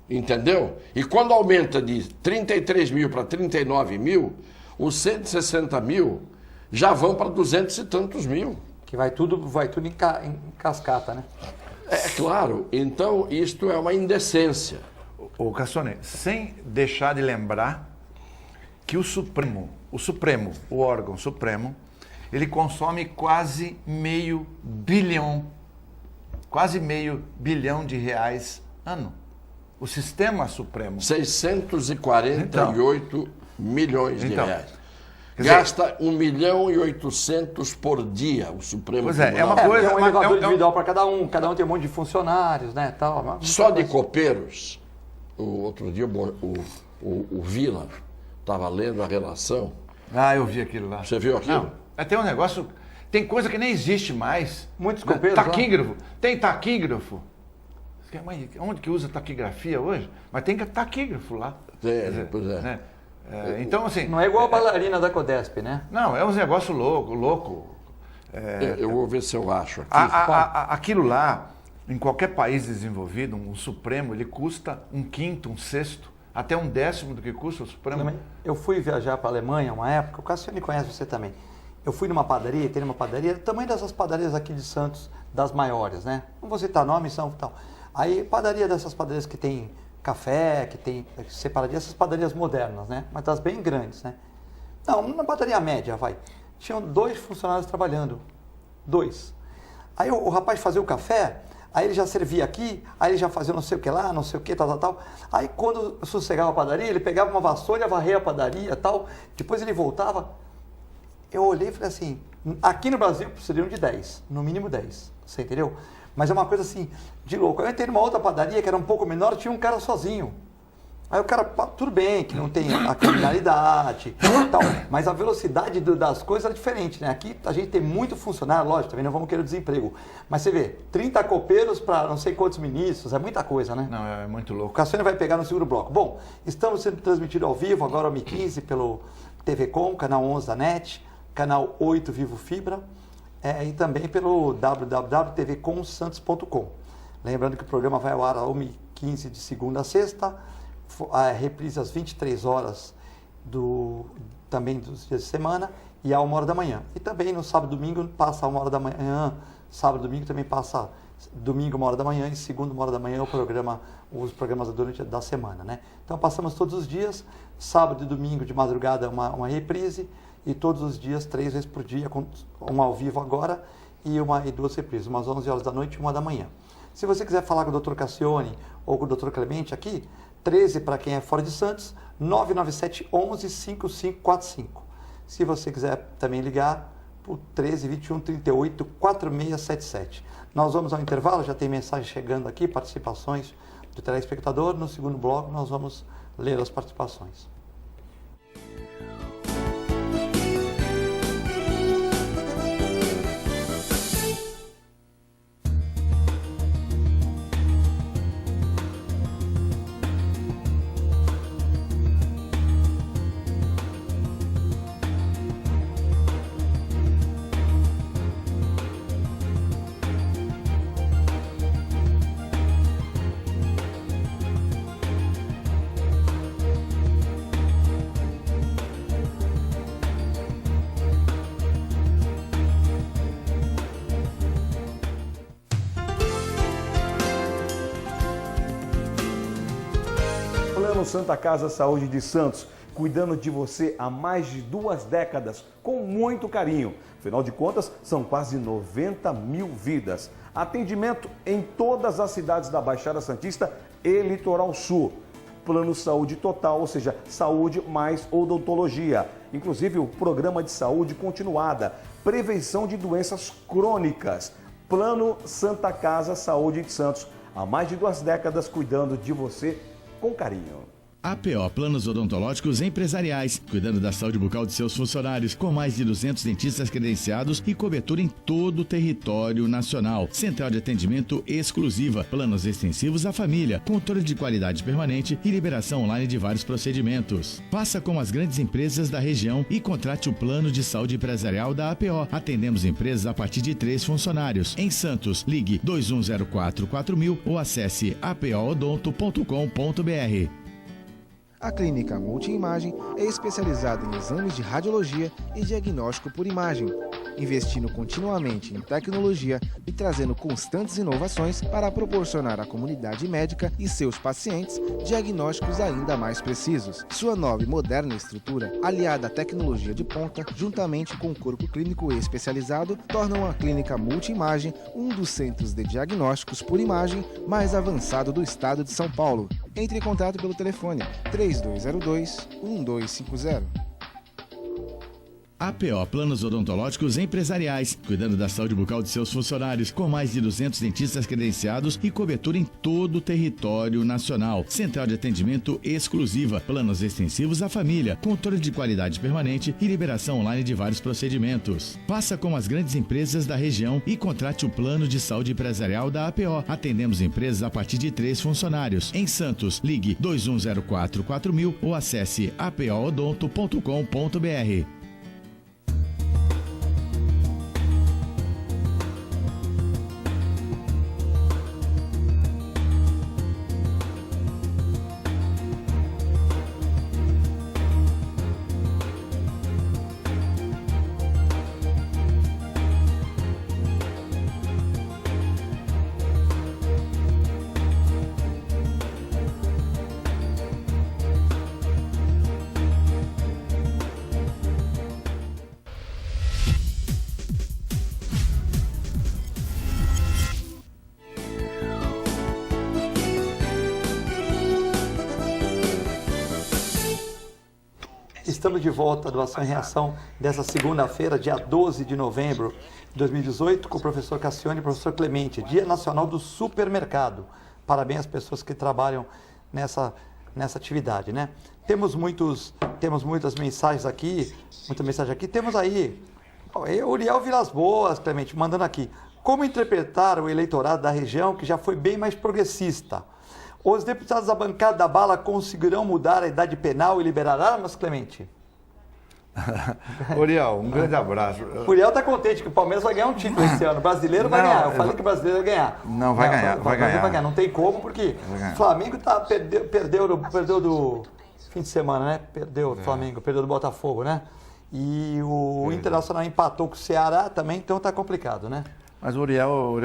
Entendeu? E quando aumenta de 33 mil para 39 mil, os 160 mil já vão para 200 e tantos mil. Que vai tudo em cascata, né? É claro. Então, isto é uma indecência. Ô Cassone, sem deixar de lembrar que o órgão Supremo, ele consome quase meio bilhão de reais ano. O sistema Supremo. 648 milhões de reais. Gasta 1.800.000 por dia o Supremo Tribunal. É uma coisa... É um elevador individual para cada um tem um monte de funcionários, né? Tal, só de copeiros, o outro dia o Vila estava lendo a relação. Ah, eu vi aquilo lá. Você viu aquilo? Não, tem um negócio... Tem coisa que nem existe mais. Muitos copeiros taquígrafo. Tem taquígrafo. Onde que usa taquigrafia hoje? Mas tem taquígrafo lá. Pois é. Né? Então, assim... Não é igual a bailarina da Codesp, né? Não, é um negócio louco. Eu vou ver se eu acho aqui. Aquilo lá, em qualquer país desenvolvido, um Supremo, ele custa 1/5, 1/6, até 1/10 do que custa o Supremo. Eu fui viajar para a Alemanha uma época, o Cassiane conhece você também. Eu fui numa padaria, tem uma padaria, do tamanho dessas padarias aqui de Santos, das maiores, né? Não vou citar nomes, são tal. Aí, padaria dessas padarias que tem café, que tem separadinha, essas padarias modernas, né? Mas das bem grandes, né? Não, uma padaria média, vai. Tinham 2 funcionários trabalhando. 2. Aí o rapaz fazia o café, aí ele já servia aqui, aí ele já fazia não sei o que lá, não sei o que, tal. Aí quando sossegava a padaria, ele pegava uma vassoura, varria a padaria, tal. Depois ele voltava. Eu olhei e falei assim, aqui no Brasil precisariam de 10, no mínimo 10, você entendeu? Mas é uma coisa assim, de louco. Eu entrei numa outra padaria que era um pouco menor, tinha um cara sozinho. Aí o cara, tudo bem, que não tem a criminalidade e tal, mas a velocidade das coisas era diferente, né? Aqui a gente tem muito funcionário, lógico, também não vamos querer desemprego. Mas você vê, 30 copeiros para não sei quantos ministros, é muita coisa, né? Não, é muito O louco. Cassiano vai pegar no segundo bloco. Bom, estamos sendo transmitidos ao vivo, agora ao 15 pelo TV Com, canal 11 da NET, canal 8 Vivo Fibra, e também pelo www.tvcomsantos.com. Lembrando que o programa vai ao ar às 1h15 de segunda a sexta, a reprise às 23 horas também dos dias de semana e à 1h da manhã. E também no sábado e domingo passa a 1h da manhã, sábado e domingo também passa domingo 1h da manhã e segunda 1h da manhã os programas durante da semana, né? Então passamos todos os dias, sábado e domingo de madrugada uma reprise, e todos os dias, 3 vezes por dia, com uma ao vivo agora e 2 reprises, umas 11 horas da noite e 1h da manhã. Se você quiser falar com o Dr. Cassione ou com o Dr. Clemente aqui, 13 para quem é fora de Santos, 997 11 5545. Se você quiser também ligar, por 13 21 38 4677. Nós vamos ao intervalo, já tem mensagem chegando aqui, participações do telespectador. No segundo bloco nós vamos ler as participações. Plano Santa Casa Saúde de Santos, cuidando de você há mais de 2 décadas, com muito carinho. Afinal de contas, são quase 90 mil vidas. Atendimento em todas as cidades da Baixada Santista e Litoral Sul. Plano Saúde Total, ou seja, saúde mais odontologia. Inclusive o programa de saúde continuada, prevenção de doenças crônicas. Plano Santa Casa Saúde de Santos, há mais de 2 décadas cuidando de você com carinho. APO Planos Odontológicos Empresariais, cuidando da saúde bucal de seus funcionários, com mais de 200 dentistas credenciados e cobertura em todo o território nacional. Central de atendimento exclusiva, planos extensivos à família, controle de qualidade permanente e liberação online de vários procedimentos. Faça como as grandes empresas da região e contrate o plano de saúde empresarial da APO. Atendemos empresas a partir de 3 funcionários. Em Santos, ligue 2104-4000 ou acesse apoodonto.com.br. A Clínica Multiimagem é especializada em exames de radiologia e diagnóstico por imagem, investindo continuamente em tecnologia e trazendo constantes inovações para proporcionar à comunidade médica e seus pacientes diagnósticos ainda mais precisos. Sua nova e moderna estrutura, aliada à tecnologia de ponta, juntamente com o corpo clínico especializado, tornam a Clínica Multiimagem um dos centros de diagnósticos por imagem mais avançado do estado de São Paulo. Entre em contato pelo telefone 3202-1250. APO Planos Odontológicos Empresariais, cuidando da saúde bucal de seus funcionários, com mais de 200 dentistas credenciados e cobertura em todo o território nacional. Central de atendimento exclusiva, planos extensivos à família, controle de qualidade permanente e liberação online de vários procedimentos. Faça como as grandes empresas da região e contrate o plano de saúde empresarial da APO. Atendemos empresas a partir de 3 funcionários. Em Santos, ligue 2104-4000 ou acesse apoodonto.com.br. Estamos de volta do Ação e Reação dessa segunda-feira, dia 12 de novembro de 2018, com o professor Cassione e o professor Clemente, Dia Nacional do Supermercado. Parabéns às pessoas que trabalham nessa atividade, né? Temos muitas mensagens aqui, Temos aí Uriel Vilas Boas, Clemente, mandando aqui. Como interpretar o eleitorado da região que já foi bem mais progressista? Os deputados da bancada da bala conseguirão mudar a idade penal e liberar armas, Clemente? Uriel, um grande abraço. O Uriel está contente que o Palmeiras vai ganhar um título esse ano. O brasileiro vai ganhar. Eu falei que o brasileiro vai ganhar. Não, vai ganhar. Vai ganhar. Não tem como, porque o Flamengo perdeu do fim de semana, né? Perdeu o Flamengo, perdeu do Botafogo, né? E o Internacional empatou com o Ceará também, então tá complicado, né? Mas o Uriel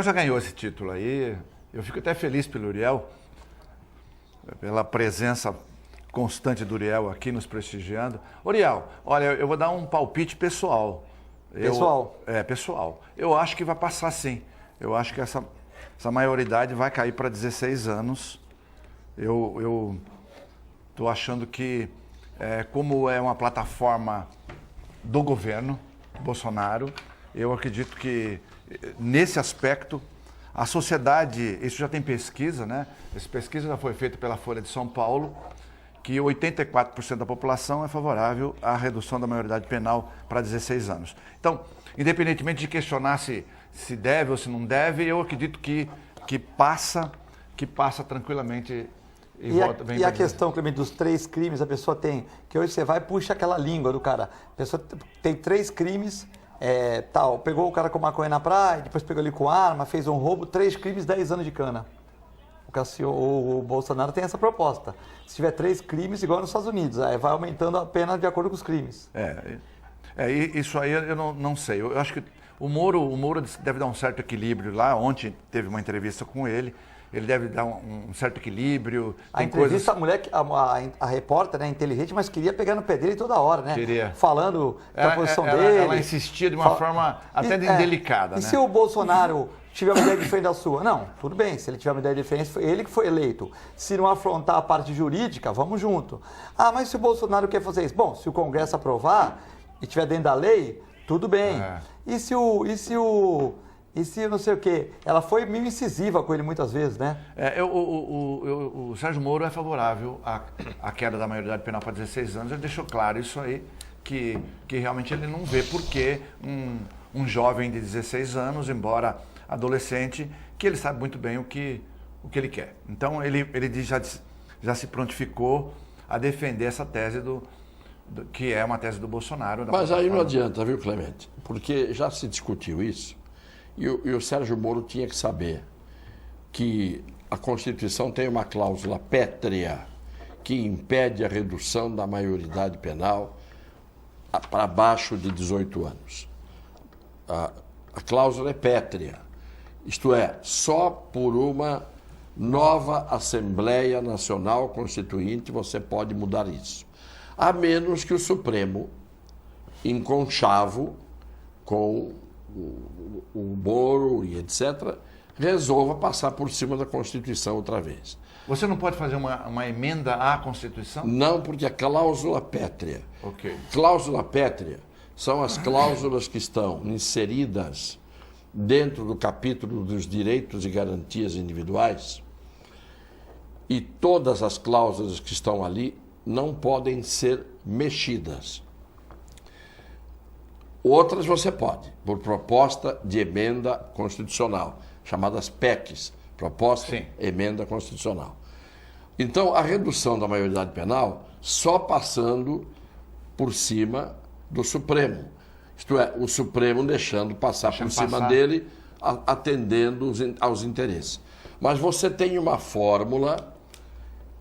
já ganhou esse título aí. Eu fico até feliz pelo Uriel, pela presença constante do Uriel aqui nos prestigiando. Uriel, olha, eu vou dar um palpite pessoal. Pessoal. Eu acho que vai passar sim. Eu acho que essa maioridade vai cair para 16 anos. Eu estou achando que, como é uma plataforma do governo Bolsonaro, eu acredito que, nesse aspecto, a sociedade, isso já tem pesquisa, né? Essa pesquisa já foi feita pela Folha de São Paulo, que 84% da população é favorável à redução da maioridade penal para 16 anos. Então, independentemente de questionar se deve ou se não deve, eu acredito que passa tranquilamente e a questão, Clemente, dos 3 crimes, a pessoa tem, que hoje você vai e puxa aquela língua do cara. A pessoa tem 3 crimes... pegou o cara com maconha na praia, depois pegou ele com arma, fez um roubo, 3 crimes, 10 anos de cana. O Bolsonaro tem essa proposta. Se tiver 3 crimes, igual nos Estados Unidos, aí vai aumentando a pena de acordo com os crimes. Isso aí eu não sei. Eu acho que o Moro deve dar um certo equilíbrio lá. Ontem teve uma entrevista com ele ele deve dar um certo equilíbrio. A entrevista, a mulher, a repórter, né, inteligente, mas queria pegar no pé dele toda hora, né? Queria. Falando da posição dele. Ela insistia de uma forma até indelicada, né? E se o Bolsonaro tiver uma ideia diferente da sua? Não, tudo bem, se ele tiver uma ideia diferente, foi ele que foi eleito. Se não afrontar a parte jurídica, vamos junto. Ah, mas se o Bolsonaro quer fazer isso? Bom, se o Congresso aprovar e estiver dentro da lei, tudo bem. E se não sei o quê? Ela foi meio incisiva com ele muitas vezes, né? O Sérgio Moro é favorável à queda da maioridade penal para 16 anos. Ele deixou claro isso aí, que realmente ele não vê por que um jovem de 16 anos, embora adolescente, que ele sabe muito bem o que ele quer. Então ele já se prontificou a defender essa tese que é uma tese do Bolsonaro. Mas aí não adianta, viu, Clemente? Porque já se discutiu isso. E o Sérgio Moro tinha que saber que a Constituição tem uma cláusula pétrea que impede a redução da maioridade penal para baixo de 18 anos. A cláusula é pétrea, isto é, só por uma nova Assembleia Nacional Constituinte você pode mudar isso. A menos que o Supremo, em conchavo com o Moro e etc., resolva passar por cima da Constituição outra vez. Você não pode fazer uma emenda à Constituição? Não, porque a cláusula pétrea. Ok. Cláusula pétrea são as cláusulas que estão inseridas dentro do capítulo dos direitos e garantias individuais, e todas as cláusulas que estão ali não podem ser mexidas. Outras você pode, por proposta de emenda constitucional, chamadas PECs, proposta Sim. emenda constitucional. Então, a redução da maioridade penal só passando por cima do Supremo. Isto é, o Supremo deixando passar por cima dele, atendendo aos interesses. Mas você tem uma fórmula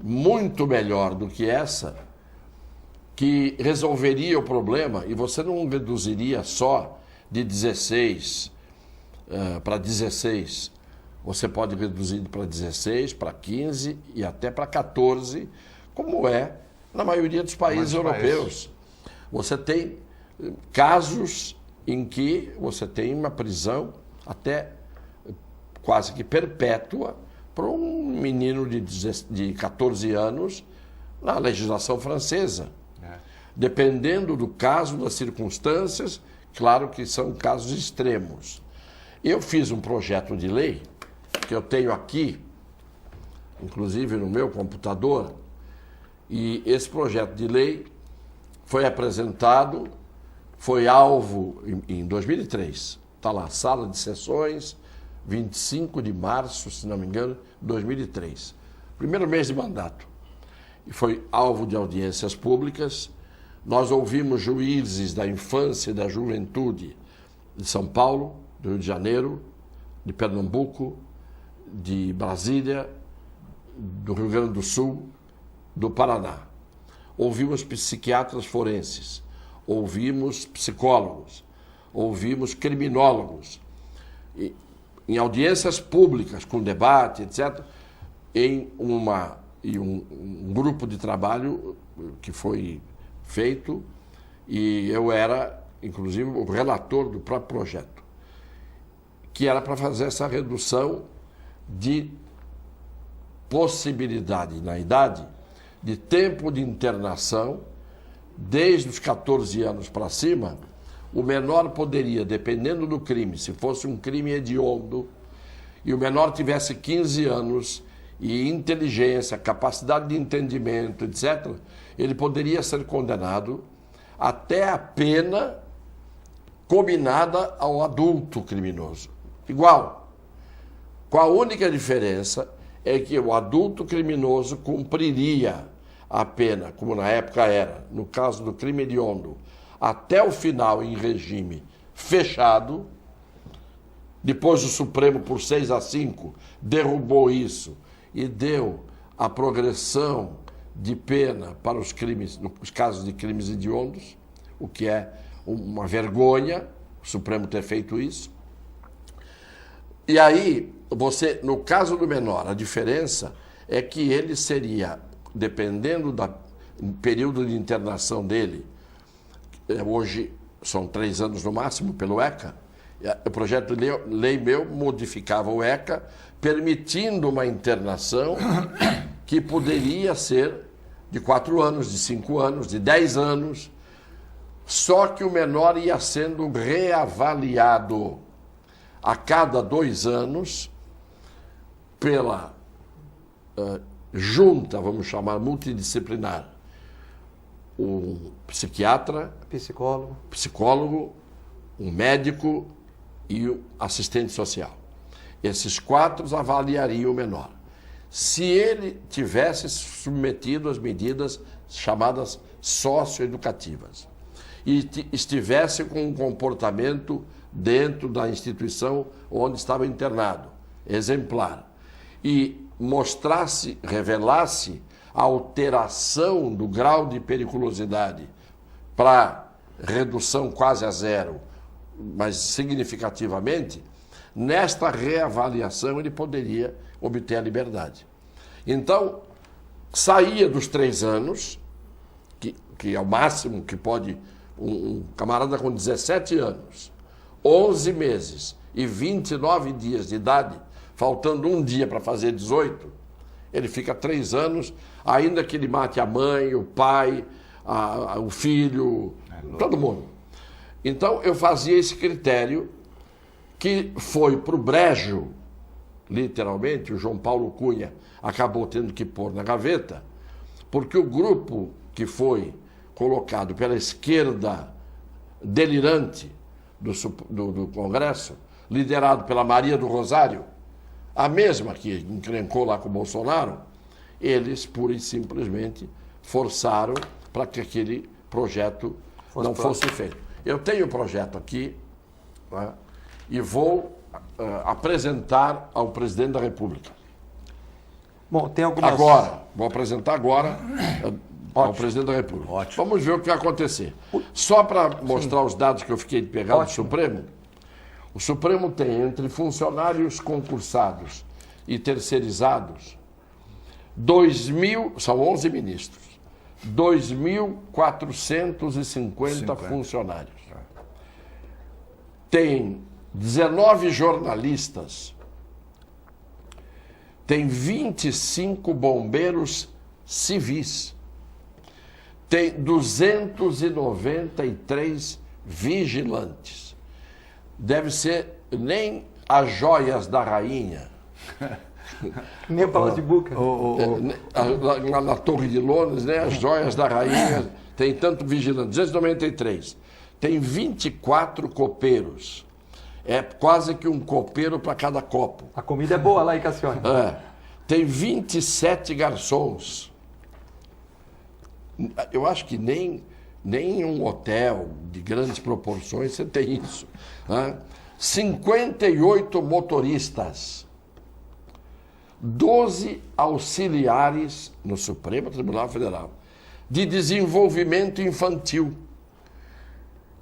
muito melhor do que essa, que resolveria o problema, e você não reduziria só de 16 para 16. Você pode reduzir para 16, para 15 e até para 14, como é na maioria dos países europeus. Você tem casos em que você tem uma prisão até quase que perpétua para um menino de 14 anos na legislação francesa. Dependendo do caso, das circunstâncias, claro que são casos extremos. Eu fiz um projeto de lei, que eu tenho aqui, inclusive no meu computador, e esse projeto de lei foi apresentado, foi alvo em 2003. Está lá, sala de sessões, 25 de março, se não me engano, 2003. Primeiro mês de mandato. E foi alvo de audiências públicas. Nós ouvimos juízes da infância e da juventude de São Paulo, do Rio de Janeiro, de Pernambuco, de Brasília, do Rio Grande do Sul, do Paraná. Ouvimos psiquiatras forenses, ouvimos psicólogos, ouvimos criminólogos. E, em audiências públicas, com debate, etc., em um grupo de trabalho que foi feito, e eu era, inclusive, o relator do próprio projeto, que era para fazer essa redução de possibilidade na idade de tempo de internação, desde os 14 anos para cima. O menor poderia, dependendo do crime, se fosse um crime hediondo, e o menor tivesse 15 anos e inteligência, capacidade de entendimento, etc., ele poderia ser condenado até a pena combinada ao adulto criminoso. Igual. Com a única diferença é que o adulto criminoso cumpriria a pena, como na época era, no caso do crime hediondo, até o final em regime fechado. Depois o Supremo, por 6-5, derrubou isso e deu a progressão de pena para os crimes, nos casos de crimes hediondos, o que é uma vergonha o Supremo ter feito isso. E aí no caso do menor, a diferença é que ele seria, dependendo do período de internação dele, hoje são 3 anos no máximo pelo ECA, o projeto de lei meu modificava o ECA, permitindo uma internação que poderia ser de 4 anos, de 5 anos, de 10 anos, só que o menor ia sendo reavaliado a cada 2 anos pela junta, vamos chamar, multidisciplinar, um psiquiatra, psicólogo, um médico e o assistente social. Esses 4 avaliariam o menor. Se ele tivesse submetido às medidas chamadas socioeducativas e estivesse com um comportamento dentro da instituição onde estava internado, exemplar, e mostrasse, revelasse a alteração do grau de periculosidade para redução quase a 0, mas significativamente, nesta reavaliação ele poderia obter a liberdade. Então, saía dos 3 anos, que é o máximo que pode um camarada com 17 anos, 11 meses e 29 dias de idade, faltando um dia para fazer 18, ele fica 3 anos, ainda que ele mate a mãe, o pai, o filho, todo mundo. Então, eu fazia esse critério que foi para o brejo, literalmente, o João Paulo Cunha acabou tendo que pôr na gaveta, porque o grupo que foi colocado pela esquerda delirante do Congresso, liderado pela Maria do Rosário, a mesma que encrencou lá com o Bolsonaro, eles pura e simplesmente forçaram para que aquele projeto não fosse feito. Eu tenho o projeto aqui, né, e vou apresentar ao presidente da República. Bom, tem algumas... Vou apresentar agora ao presidente da República. Ótimo. Vamos ver o que vai acontecer. Só para mostrar os dados que eu fiquei de pegar do Supremo, o Supremo tem entre funcionários concursados e terceirizados, são 11 ministros, 2.450 funcionários. Tem 19 jornalistas, tem 25 bombeiros civis, tem 293 vigilantes. Deve ser nem as joias da rainha. Nem o Palácio de Buca. Na Torre de Londres, né, as joias da rainha, tem tanto vigilante, 293. Tem 24 copeiros. É quase que um copeiro para cada copo. A comida é boa lá em Cassione. Tem 27 garçons. Eu acho que nem em um hotel de grandes proporções você tem isso. 58 motoristas. 12 auxiliares no Supremo Tribunal Federal de desenvolvimento infantil.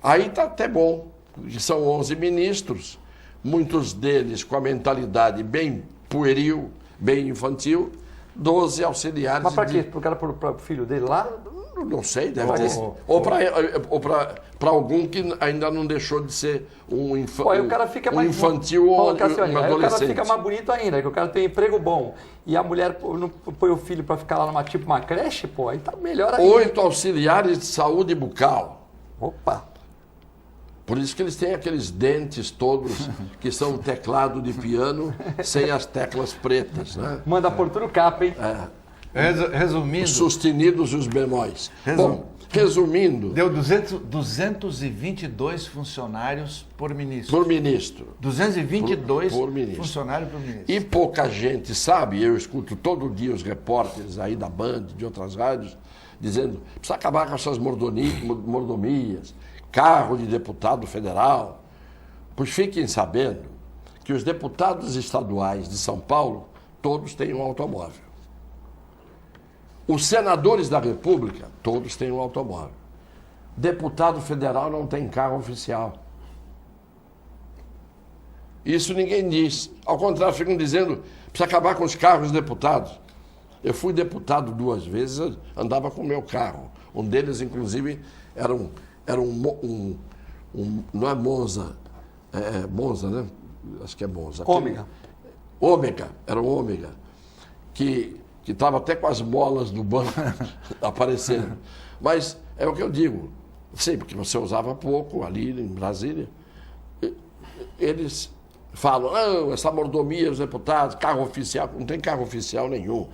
Aí está até bom, porque são 11 ministros, muitos deles com a mentalidade bem pueril, bem infantil, 12 auxiliares. Mas para quê? Para o filho dele lá? Não sei, deve ter. Ou para algum que ainda não deixou de ser um infantil ou um adolescente. Aí o cara fica mais bonito ainda, que o cara tem emprego bom. E a mulher não põe o filho para ficar lá numa creche, pô, aí tá melhor ainda. 8 auxiliares de saúde bucal. Opa! Por isso que eles têm aqueles dentes todos que são um teclado de piano sem as teclas pretas, né? Manda por tudo capa, hein? Resumindo... Os sustenidos e os bemóis. Bom, resumindo... Deu 222 funcionários por ministro. Por ministro. 222 por ministro. Funcionários por ministro. E pouca gente sabe, eu escuto todo dia os repórteres aí da Band, de outras rádios, dizendo precisa acabar com essas mordomias, carro de deputado federal. Pois fiquem sabendo que os deputados estaduais de São Paulo, todos têm um automóvel. Os senadores da República, todos têm um automóvel. Deputado federal não tem carro oficial. Isso ninguém diz. Ao contrário, ficam dizendo que precisa acabar com os carros deputados. Eu fui deputado 2 vezes, eu andava com o meu carro. Um deles, inclusive, era um não é Monza, é Monza, né? Acho que é Monza. Ômega, era um Ômega, que estava até com as molas do banco aparecendo. Mas é o que eu digo, sei, porque você usava pouco ali em Brasília. Eles falam, não, essa mordomia dos deputados, carro oficial, não tem carro oficial nenhum.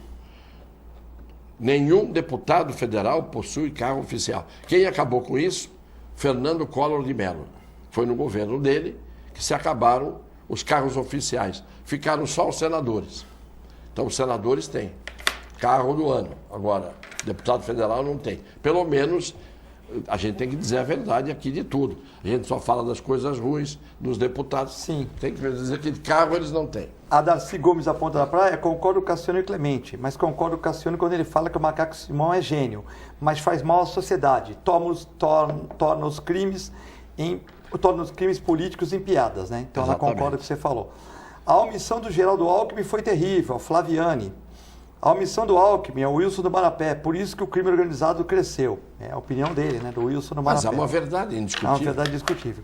Nenhum deputado federal possui carro oficial. Quem acabou com isso? Fernando Collor de Mello. Foi no governo dele que se acabaram os carros oficiais. Ficaram só os senadores. Então, os senadores têm carro do ano. Agora, deputado federal não tem. Pelo menos, a gente tem que dizer a verdade aqui de tudo. A gente só fala das coisas ruins dos deputados. Sim. Tem que dizer que carro eles não têm. A Darcy Gomes da Ponta da Praia, concordo com o Cassiano e Clemente, mas concordo com o Cassiano quando ele fala que o Macaco Simão é gênio, mas faz mal à sociedade, torna os crimes políticos em piadas, né? Então ela concorda com o que você falou. A omissão do Geraldo Alckmin foi terrível, Flaviane. A omissão do Alckmin é o Wilson do Marapé, por isso que o crime organizado cresceu. É a opinião dele, né? Do Wilson do Marapé. Mas é uma verdade indiscutível. É uma verdade indiscutível.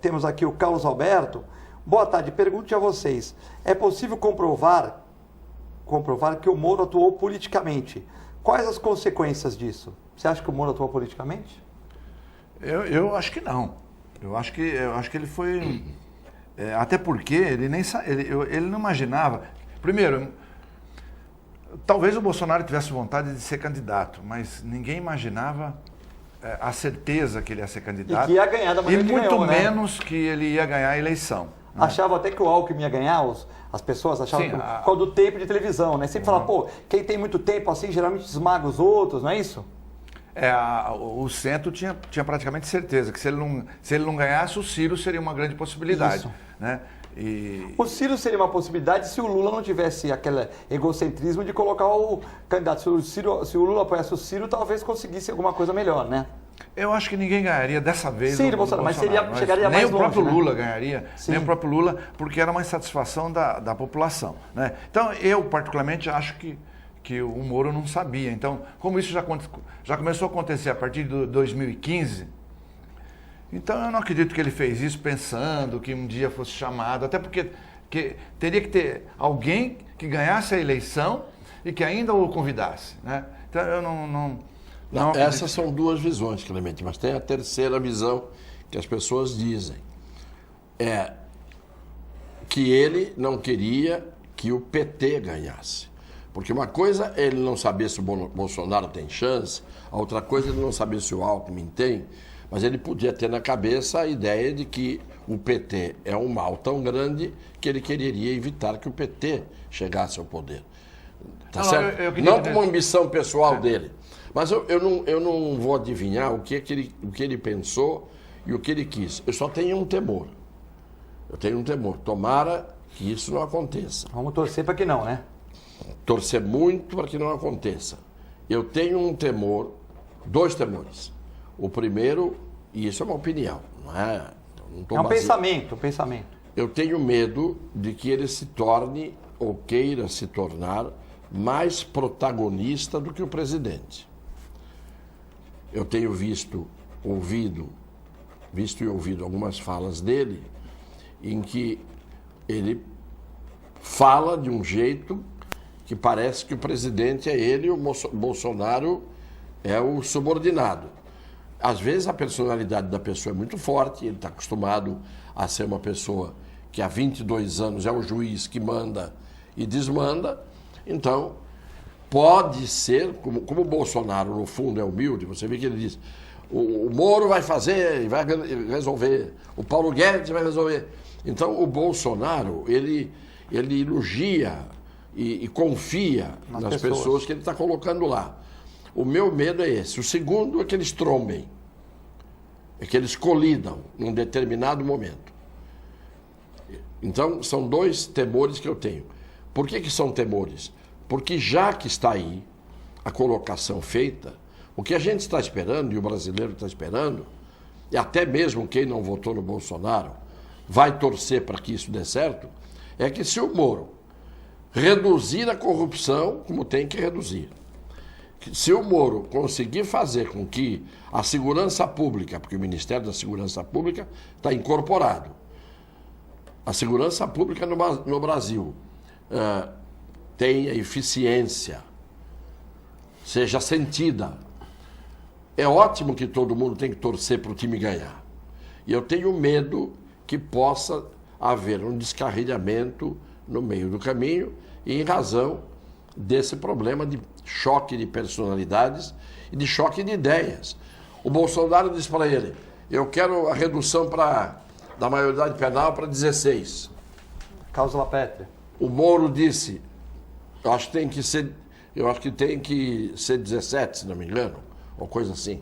Temos aqui o Carlos Alberto. Boa tarde, pergunte a vocês. É possível comprovar que o Moro atuou politicamente? Quais as consequências disso? Você acha que o Moro atuou politicamente? Eu acho que não. Eu acho que ele foi... até porque ele não imaginava... Primeiro, talvez o Bolsonaro tivesse vontade de ser candidato, mas ninguém imaginava a certeza que ele ia ser candidato. E que ia ganhar da maneira que ganhou, E muito menos que ele ia ganhar a eleição. Achava até que o Alckmin ia ganhar, as pessoas achavam por causa do tempo de televisão, né? Sempre fala, pô, quem tem muito tempo assim geralmente esmaga os outros, não é isso? O centro tinha praticamente certeza que se ele não ganhasse, o Ciro seria uma grande possibilidade. Isso. Né? O Ciro seria uma possibilidade se o Lula não tivesse aquele egocentrismo de colocar o candidato. Se o Lula apoiasse o Ciro, talvez conseguisse alguma coisa melhor, né? Eu acho que ninguém ganharia dessa vez. Sim, Bolsonaro, mas chegaria mais longe. Nem o próprio né? Lula ganharia, Sim. nem o próprio Lula, porque era uma insatisfação da população. Né? Então, eu particularmente acho que o Moro não sabia. Então, como isso já começou a acontecer a partir de 2015, então eu não acredito que ele fez isso pensando que um dia fosse chamado, até porque teria que ter alguém que ganhasse a eleição e que ainda o convidasse. Né? Então, eu não essas são 2 visões, Clemente, mas tem a terceira visão que as pessoas dizem. É que ele não queria que o PT ganhasse. Porque uma coisa é ele não saber se o Bolsonaro tem chance, a outra coisa é ele não saber se o Alckmin tem, mas ele podia ter na cabeça a ideia de que o PT é um mal tão grande que ele quereria evitar que o PT chegasse ao poder. Tá certo? Não como ambição pessoal dele. Mas eu não vou adivinhar o que ele pensou e o que ele quis. Eu só tenho um temor. Tomara que isso não aconteça. Vamos torcer para que não, né? Torcer muito para que não aconteça. Eu tenho um temor, 2 temores. O primeiro, e isso é uma opinião, não é? Um pensamento. Eu tenho medo de que ele se torne, ou queira se tornar, mais protagonista do que o presidente. Eu tenho visto e ouvido algumas falas dele em que ele fala de um jeito que parece que o presidente é ele e o Bolsonaro é o subordinado. Às vezes a personalidade da pessoa é muito forte, ele está acostumado a ser uma pessoa que há 22 anos é o juiz que manda e desmanda, então pode ser, como o Bolsonaro no fundo é humilde, você vê que ele diz, o Moro vai fazer, vai resolver, o Paulo Guedes vai resolver. Então o Bolsonaro, ele elogia e confia nas pessoas que ele está colocando lá. O meu medo é esse. O segundo é que eles trombem, é que eles colidam num determinado momento. Então, são 2 temores que eu tenho. Por que são temores? Porque já que está aí a colocação feita, o que a gente está esperando, e o brasileiro está esperando, e até mesmo quem não votou no Bolsonaro, vai torcer para que isso dê certo, é que se o Moro reduzir a corrupção, como tem que reduzir, se o Moro conseguir fazer com que a segurança pública, porque o Ministério da Segurança Pública está incorporado, a segurança pública no Brasil tenha eficiência, seja sentida, é ótimo que todo mundo tem que torcer para o time ganhar. E eu tenho medo que possa haver um descarrilhamento no meio do caminho em razão desse problema de choque de personalidades e de choque de ideias. O Bolsonaro disse para ele, eu quero a redução da maioridade penal para 16. Cláusula pétrea. O Moro disse, eu acho que tem que ser 17, se não me engano, ou coisa assim.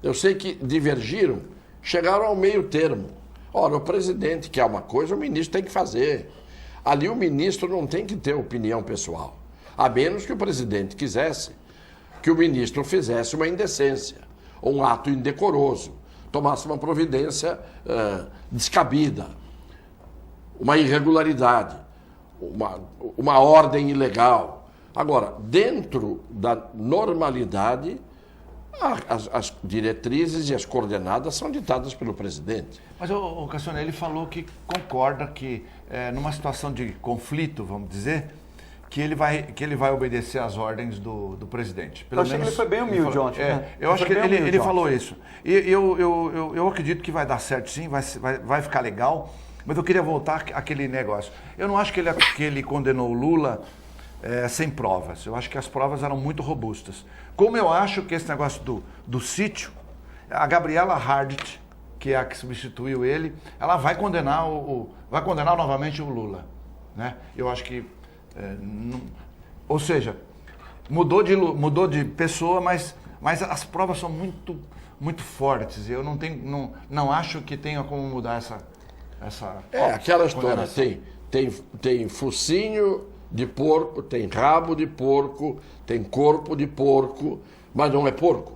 Eu sei que divergiram, chegaram ao meio termo. Ora, o presidente quer uma coisa, o ministro tem que fazer. Ali o ministro não tem que ter opinião pessoal, a menos que o presidente quisesse que o ministro fizesse uma indecência, um ato indecoroso, tomasse uma providência descabida, uma irregularidade, uma ordem ilegal. Agora, dentro da normalidade, as diretrizes e as coordenadas são ditadas pelo presidente. Mas o Cassione, ele falou que concorda que numa situação de conflito, vamos dizer, que ele vai obedecer às ordens do presidente. Eu achei que ele foi bem humilde ontem. Eu acho que ele falou isso. E eu acredito que vai dar certo sim, vai ficar legal, mas eu queria voltar àquele negócio. Eu não acho que ele condenou o Lula sem provas. Eu acho que as provas eram muito robustas. Como eu acho que esse negócio do sítio, a Gabriela Hardt, que é a que substituiu ele, ela vai condenar novamente o Lula, né? Eu acho que ou seja, mudou de pessoa, mas as provas são muito fortes. Eu não acho que tenha como mudar essa aquela história, tem focinho de porco, tem rabo de porco, tem corpo de porco, mas não é porco.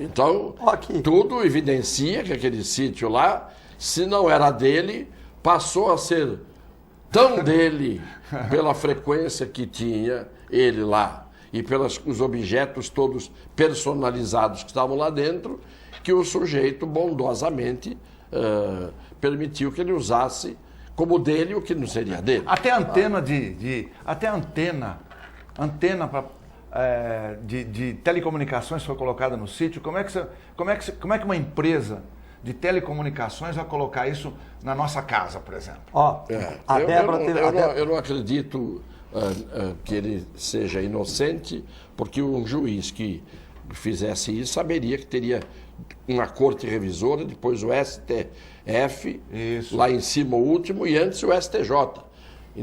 Então, tudo evidencia que aquele sítio lá, se não era dele, passou a ser tão dele pela frequência que tinha ele lá e pelos os objetos todos personalizados que estavam lá dentro, que o sujeito bondosamente permitiu que ele usasse como dele o que não seria dele. Até antena de telecomunicações foi colocada no sítio. Como é que uma empresa de telecomunicações vai colocar isso na nossa casa, por exemplo? Eu não acredito que ele seja inocente, porque um juiz que fizesse isso saberia que teria uma corte revisora, depois o STF, lá em cima o último, e antes o STJ,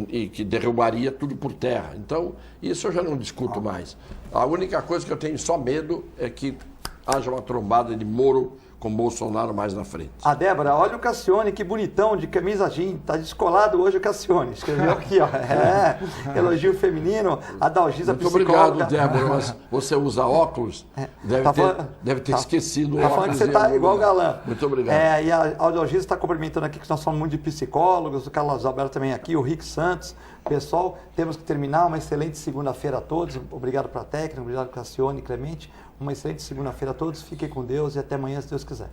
e que derrubaria tudo por terra. Então, isso eu já não discuto mais. A única coisa que eu tenho só medo é que haja uma trombada de Moro com Bolsonaro mais na frente. A Débora, olha o Cassione, que bonitão, de camisa jeans, tá descolado hoje o Cassione, escreveu aqui, ó, elogio feminino, a Dalgisa muito psicóloga. Muito obrigado, Débora, mas você usa óculos, deve ter esquecido o óculos. Tá falando que você tá igual galã. Muito obrigado. E a Dalgisa está cumprimentando aqui que nós falamos muito de psicólogos, o Carlos Alberto também aqui, o Rick Santos. Pessoal, temos que terminar, uma excelente segunda-feira a todos, obrigado para a técnica, obrigado Cassione, Clemente, uma excelente segunda-feira a todos, fiquem com Deus e até amanhã, se Deus quiser.